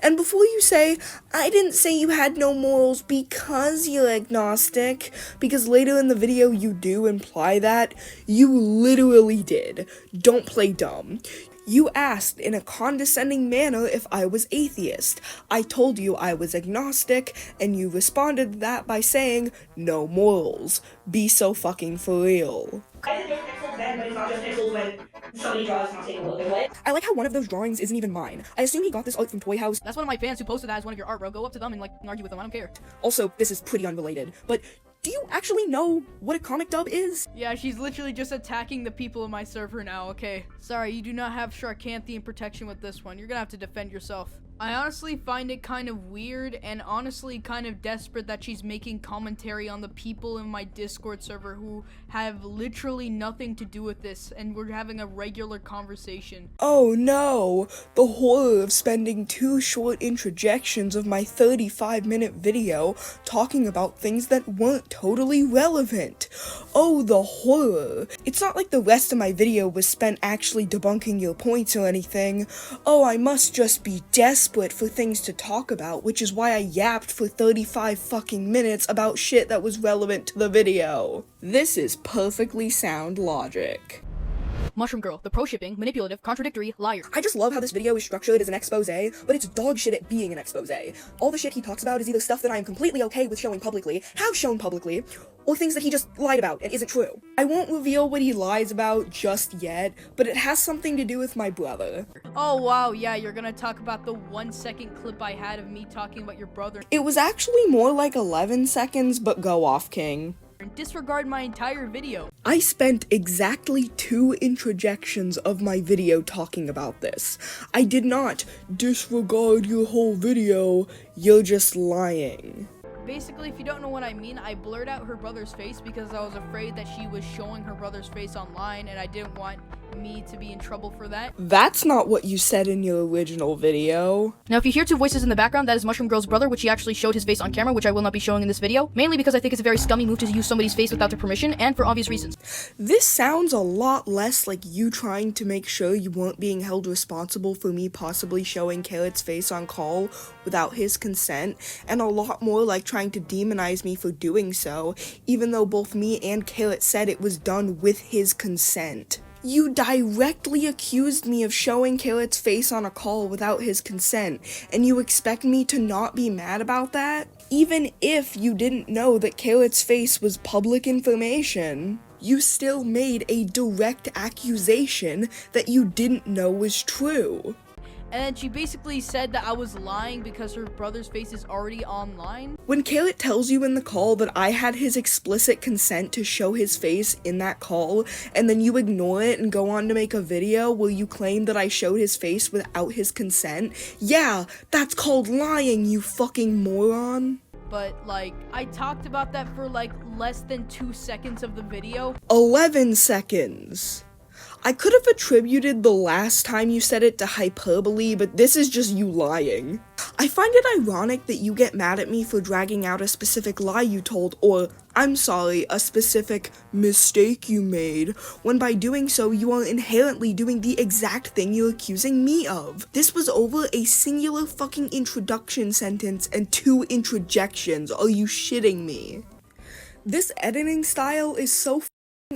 And before you say, I didn't say you had no morals because you're agnostic, because later in the video you do imply that, you literally did. Don't play dumb. You asked in a condescending manner if I was atheist. I told you I was agnostic, and you responded to that by saying, no morals. Be so fucking for real. I like how one of those drawings isn't even mine. I assume he got this art from Toy House. That's one of my fans who posted that as one of your art, bro. Go up to them and argue with them. I don't care. Also, this is pretty unrelated, but do you actually know what a comic dub is? Yeah, she's literally just attacking the people in my server now, okay? Sorry, you do not have Sharkanthian protection with this one. You're gonna have to defend yourself. I honestly find it kind of weird and honestly kind of desperate that she's making commentary on the people in my Discord server who have literally nothing to do with this, and we're having a regular conversation. Oh no, the horror of spending 2 short interjections of my 35-minute video talking about things that weren't totally relevant. Oh, the horror. It's not like the rest of my video was spent actually debunking your points or anything. Oh, I must just be desperate for things to talk about, which is why I yapped for 35 fucking minutes about shit that was relevant to the video. This is perfectly sound logic. Mushroom Girl, the pro-shipping, manipulative, contradictory, liar. I just love how this video is structured as an expose, but it's dog shit at being an expose. All the shit he talks about is either stuff that I am completely okay with showing publicly, have shown publicly, or things that he just lied about and isn't true. I won't reveal what he lies about just yet, but it has something to do with my brother. Oh wow, yeah, you're gonna talk about the 1-second clip I had of me talking about your brother. It was actually more like 11 seconds, but go off, King. Disregard my entire video. I spent exactly 2 interjections of my video talking about this. I did not disregard your whole video, you're just lying. Basically, if you don't know what I mean, I blurred out her brother's face because I was afraid that she was showing her brother's face online and I didn't want me to be in trouble for that. That's not what you said in your original video. Now, if you hear two voices in the background, that is Mushroom Girl's brother, which he actually showed his face on camera, which I will not be showing in this video, mainly because I think it's a very scummy move to use somebody's face without their permission, and for obvious reasons. This sounds a lot less like you trying to make sure you weren't being held responsible for me possibly showing Carrot's face on call without his consent, and a lot more like trying to demonize me for doing so, even though both me and Carrot said it was done with his consent. You directly accused me of showing Carrot's face on a call without his consent, and you expect me to not be mad about that? Even if you didn't know that Carrot's face was public information, you still made a direct accusation that you didn't know was true. And then she basically said that I was lying because her brother's face is already online. When Carrot tells you in the call that I had his explicit consent to show his face in that call, and then you ignore it and go on to make a video where you claim that I showed his face without his consent, yeah, that's called lying, you fucking moron. But, like, I talked about that for, like, less than 2 seconds of the video. 11 seconds. I could have attributed the last time you said it to hyperbole, but this is just you lying. I find it ironic that you get mad at me for dragging out a specific lie you told, or, I'm sorry, a specific mistake you made, when by doing so you are inherently doing the exact thing you're accusing me of. This was over a singular fucking introduction sentence and 2 interjections. Are you shitting me? This editing style is so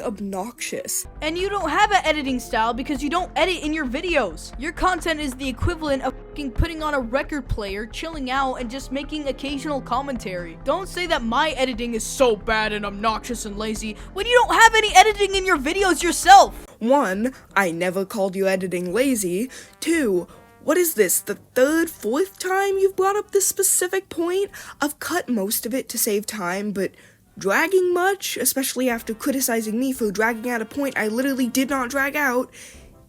obnoxious. And you don't have an editing style because you don't edit in your videos. Your content is the equivalent of putting on a record player, chilling out, and just making occasional commentary. Don't say that my editing is so bad and obnoxious and lazy when you don't have any editing in your videos yourself. 1, I never called you editing lazy. 2, what is this, the 3rd, 4th time you've brought up this specific point? I've cut most of it to save time, but dragging much, especially after criticizing me for dragging out a point I literally did not drag out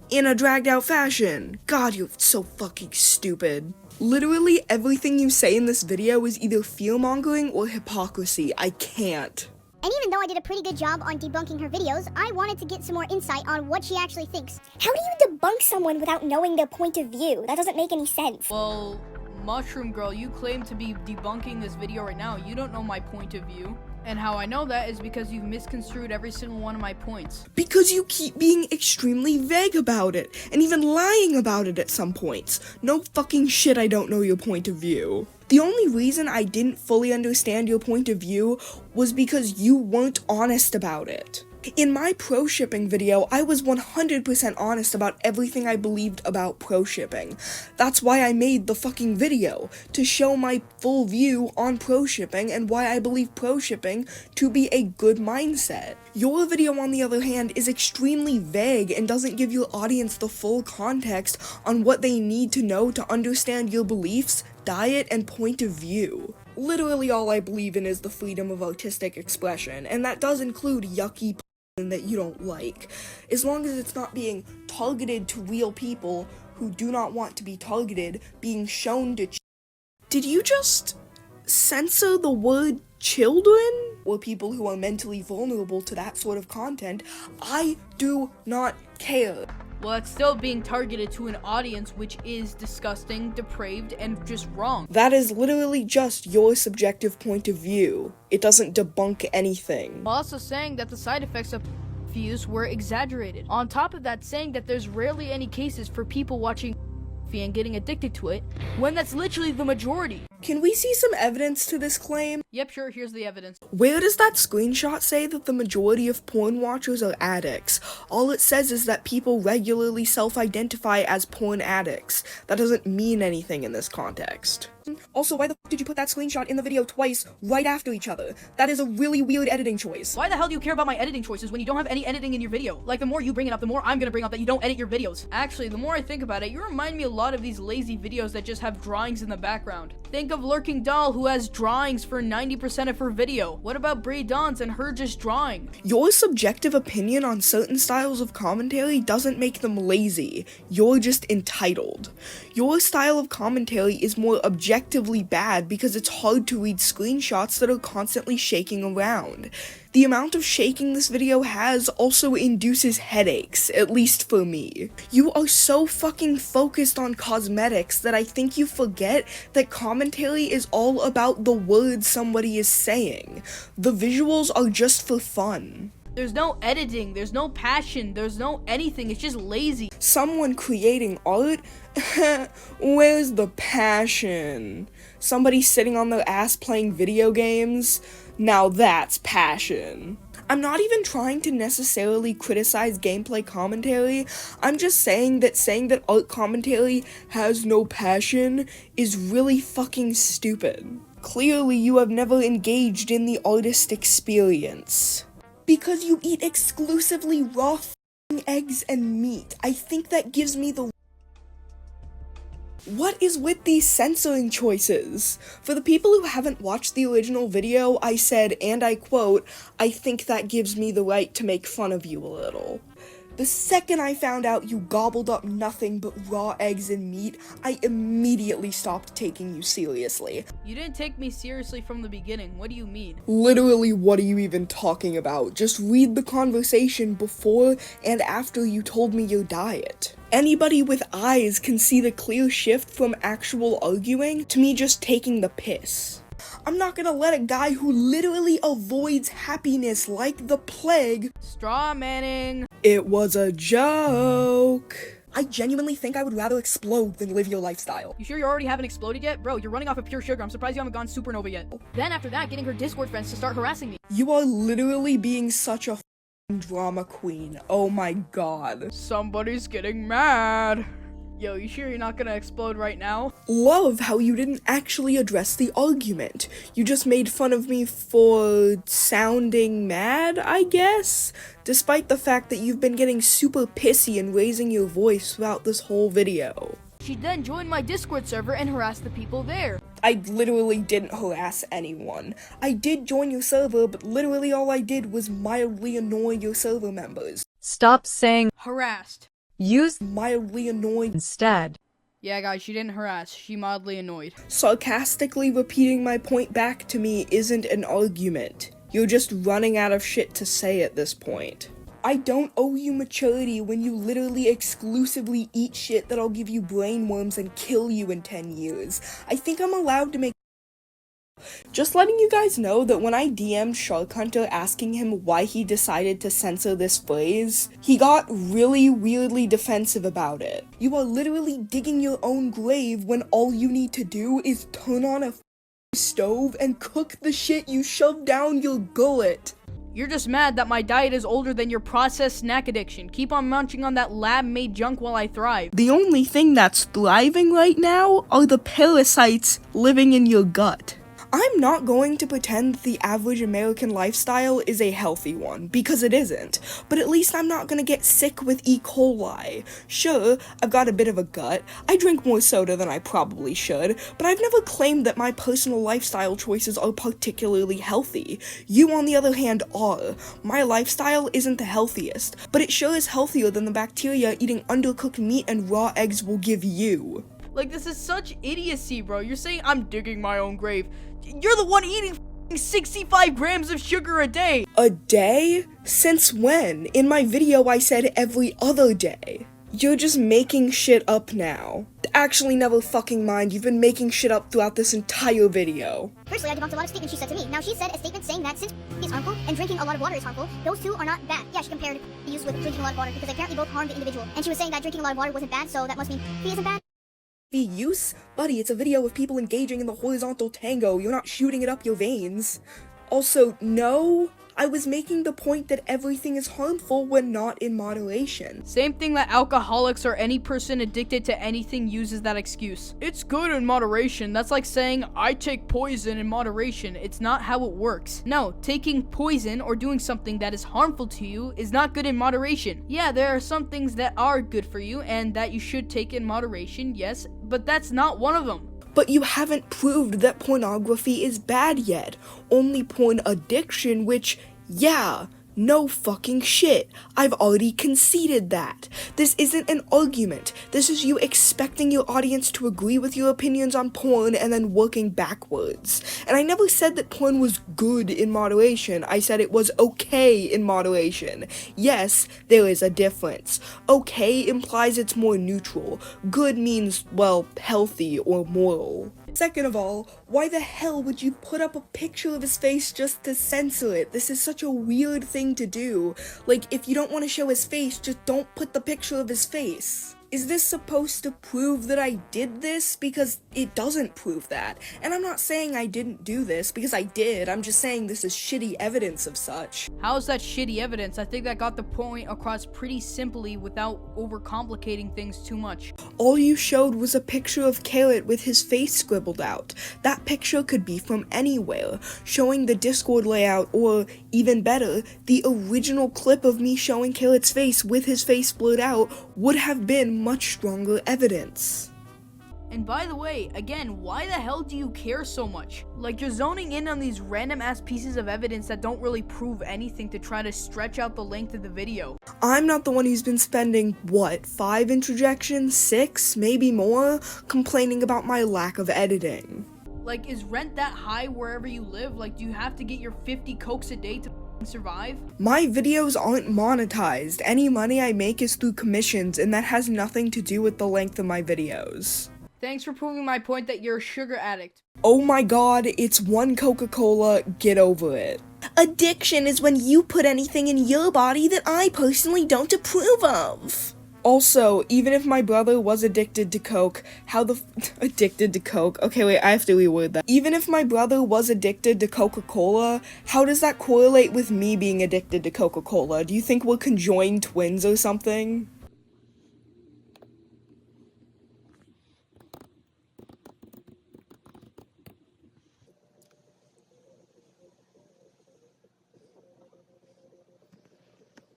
in a dragged out fashion. God, you're so fucking stupid. Literally everything you say in this video is either fear-mongering or hypocrisy. I can't. And even though I did a pretty good job on debunking her videos, I wanted to get some more insight on what she actually thinks. How do you debunk someone without knowing their point of view? That doesn't make any sense. Well, Mushroom Girl, you claim to be debunking this video right now. You don't know my point of view. And how I know that is because you've misconstrued every single one of my points. Because you keep being extremely vague about it, and even lying about it at some points. No fucking shit, I don't know your point of view. The only reason I didn't fully understand your point of view was because you weren't honest about it. In my pro shipping video, I was 100% honest about everything I believed about pro shipping. That's why I made the fucking video, to show my full view on pro shipping and why I believe pro shipping to be a good mindset. Your video, on the other hand, is extremely vague and doesn't give your audience the full context on what they need to know to understand your beliefs, diet, and point of view. Literally all I believe in is the freedom of artistic expression, and that does include yucky that you don't like, as long as it's not being targeted to real people who do not want to be targeted, being shown to Did you just censor the word children? Or people who are mentally vulnerable to that sort of content? I do not care. Well, it's still being targeted to an audience which is disgusting, depraved, and just wrong. That is literally just your subjective point of view. It doesn't debunk anything. While also saying that the side effects of views were exaggerated. On top of that, saying that there's rarely any cases for people watching and getting addicted to it, when that's literally the majority. Can we see some evidence to this claim? Yep, sure, here's the evidence. Where does that screenshot say that the majority of porn watchers are addicts? All it says is that people regularly self-identify as porn addicts. That doesn't mean anything in this context. Also, why the f did you put that screenshot in the video twice, right after each other? That is a really weird editing choice. Why the hell do you care about my editing choices when you don't have any editing in your video? Like, the more you bring it up, the more I'm gonna bring up that you don't edit your videos. Actually, the more I think about it, you remind me a lot of these lazy videos that just have drawings in the background. Think of Lurking Doll, who has drawings for 90% of her video. What about Brie Dance and her just drawing? Your subjective opinion on certain styles of commentary doesn't make them lazy. You're just entitled. Your style of commentary is more objective objectively bad because it's hard to read screenshots that are constantly shaking around. The amount of shaking this video has also induces headaches, at least for me. You are so fucking focused on cosmetics that I think you forget that commentary is all about the words somebody is saying. The visuals are just for fun. There's no editing, there's no passion, there's no anything, it's just lazy. Someone creating art? Where's the passion? Somebody sitting on their ass playing video games? Now that's passion. I'm not even trying to necessarily criticize gameplay commentary. I'm just saying that art commentary has no passion is really fucking stupid. Clearly you have never engaged in the artist experience. Because you eat exclusively raw f***ing eggs and meat. I think that gives me the... What is with these censoring choices? For the people who haven't watched the original video, I said, and I quote, "I think that gives me the right to make fun of you a little." The second I found out you gobbled up nothing but raw eggs and meat, I immediately stopped taking you seriously. You didn't take me seriously from the beginning, what do you mean? Literally, what are you even talking about? Just read the conversation before and after you told me your diet. Anybody with eyes can see the clear shift from actual arguing to me just taking the piss. I'm not gonna let a guy who literally avoids happiness like the plague. Straw manning. It was a joke. I genuinely think I would rather explode than live your lifestyle. You sure you already haven't exploded yet? Bro, you're running off of pure sugar. I'm surprised you haven't gone supernova yet. Then after that, getting her Discord friends to start harassing me. You are literally being such a f***ing drama queen. Oh my god. Somebody's getting mad. Yo, you sure you're not gonna explode right now? Love how you didn't actually address the argument. You just made fun of me for sounding mad, I guess? Despite the fact that you've been getting super pissy and raising your voice throughout this whole video. She then joined my Discord server and harassed the people there. I literally didn't harass anyone. I did join your server, but literally all I did was mildly annoy your server members. Stop saying harassed. Use mildly annoyed instead. Yeah, guys, she didn't harass. She mildly annoyed. Sarcastically repeating my point back to me isn't an argument. You're just running out of shit to say at this point. I don't owe you maturity when you literally exclusively eat shit that'll give you brainworms and kill you in 10 years. I think I'm allowed to make... Just letting you guys know that when I DM'd Shark Hunter asking him why he decided to censor this phrase, he got really weirdly defensive about it. You are literally digging your own grave when all you need to do is turn on a stove and cook the shit you shove down your gullet. You're just mad that my diet is older than your processed snack addiction. Keep on munching on that lab-made junk while I thrive. The only thing that's thriving right now are the parasites living in your gut. I'm not going to pretend the average American lifestyle is a healthy one, because it isn't, but at least I'm not gonna get sick with E. coli. Sure, I've got a bit of a gut, I drink more soda than I probably should, but I've never claimed that my personal lifestyle choices are particularly healthy. You, on the other hand, are. My lifestyle isn't the healthiest, but it sure is healthier than the bacteria eating undercooked meat and raw eggs will give you. Like, this is such idiocy, bro. You're saying I'm digging my own grave. You're the one eating 65 grams of sugar a day. A day? Since when? In my video I said every other day. You're just making shit up now. Actually, never fucking mind. You've been making shit up throughout this entire video. Firstly, I debunked a lot of statements she said to me. Now, she said a statement saying that since is harmful and drinking a lot of water is harmful, those two are not bad. Yeah, she compared use with drinking a lot of water because they apparently both harm the individual. And she was saying that drinking a lot of water wasn't bad, so that must mean he isn't bad. The use? Buddy, it's a video of people engaging in the horizontal tango. You're not shooting it up your veins. Also, no, I was making the point that everything is harmful when not in moderation. Same thing that alcoholics or any person addicted to anything uses that excuse. It's good in moderation. That's like saying, I take poison in moderation. It's not how it works. No, taking poison or doing something that is harmful to you is not good in moderation. Yeah, there are some things that are good for you and that you should take in moderation, yes, but that's not one of them. But you haven't proved that pornography is bad yet. Only porn addiction, which, yeah, No fucking shit. I've already conceded that. This isn't an argument. This is you expecting your audience to agree with your opinions on porn and then working backwards. And I never said that porn was good in moderation. I said it was okay in moderation. Yes, there is a difference. Okay implies it's more neutral. Good means, well, healthy or moral. Second of all, why the hell would you put up a picture of his face just to censor it? This is such a weird thing to do. Like, if you don't want to show his face, just don't put the picture of his face. Is this supposed to prove that I did this? Because it doesn't prove that. And I'm not saying I didn't do this, because I did. I'm just saying this is shitty evidence of such. How's that shitty evidence? I think that got the point across pretty simply without overcomplicating things too much. All you showed was a picture of Carrot with his face scribbled out. That picture could be from anywhere, showing the Discord layout, or, even better, the original clip of me showing Carrot's face with his face blurred out would have been much stronger evidence. And by the way, again, why the hell do you care so much? Like, you're zoning in on these random ass pieces of evidence that don't really prove anything to try to stretch out the length of the video. I'm not the one who's been spending, what, 5 interjections, 6, maybe more, complaining about my lack of editing. Like, is rent that high wherever you live? Like, do you have to get your 50 cokes a day to survive? My videos aren't monetized. Any money I make is through commissions, and that has nothing to do with the length of my videos. Thanks for proving my point that you're a sugar addict. Oh my god, it's one Coca-Cola, get over it. Addiction is when you put anything in your body that I personally don't approve of. Also, even if my brother was addicted to coke, addicted to coke? Okay, wait, I have to reword that. Even if my brother was addicted to Coca-Cola, how does that correlate with me being addicted to Coca-Cola? Do you think we're conjoined twins or something?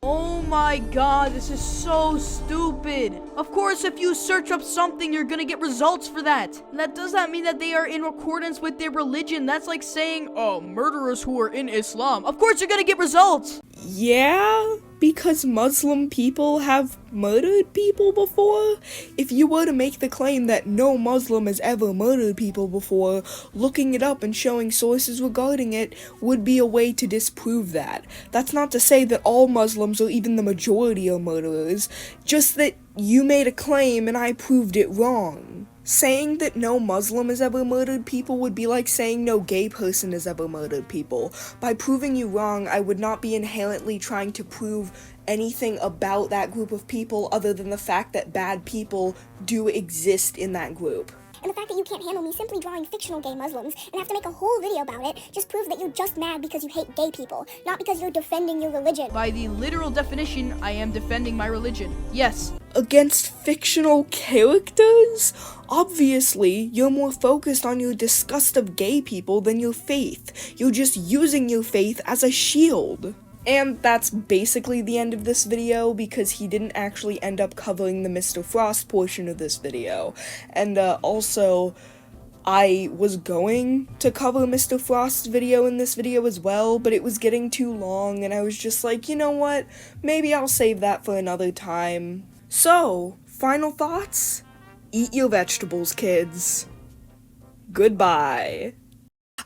Oh my god, this is so stupid. Of course, if you search up something, you're gonna get results for that. And does that mean that they are in accordance with their religion? That's like saying, oh, murderers who are in Islam. Of course you're gonna get results. Yeah, because Muslim people have murdered people before? If you were to make the claim that no Muslim has ever murdered people before, looking it up and showing sources regarding it would be a way to disprove that. That's not to say that all Muslims or even the majority are murderers, just that you made a claim and I proved it wrong. Saying that no Muslim has ever murdered people would be like saying no gay person has ever murdered people. By proving you wrong, I would not be inherently trying to prove anything about that group of people other than the fact that bad people do exist in that group. And the fact that you can't handle me simply drawing fictional gay Muslims and have to make a whole video about it just proves that you're just mad because you hate gay people, not because you're defending your religion. By the literal definition, I am defending my religion. Yes. Against fictional characters? Obviously, you're more focused on your disgust of gay people than your faith. You're just using your faith as a shield. And that's basically the end of this video, because he didn't actually end up covering the Mr. Frost portion of this video. And also, I was going to cover Mr. Frost's video in this video as well, but it was getting too long, and I was just like, you know what, maybe I'll save that for another time. So, final thoughts? Eat your vegetables, kids. Goodbye.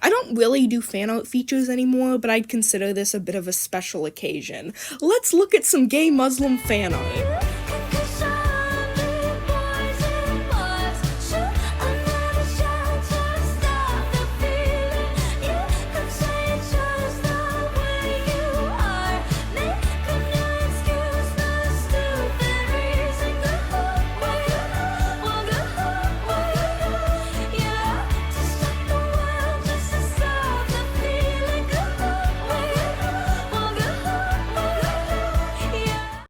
I don't really do fan art features anymore, but I'd consider this a bit of a special occasion. Let's look at some gay Muslim fan art.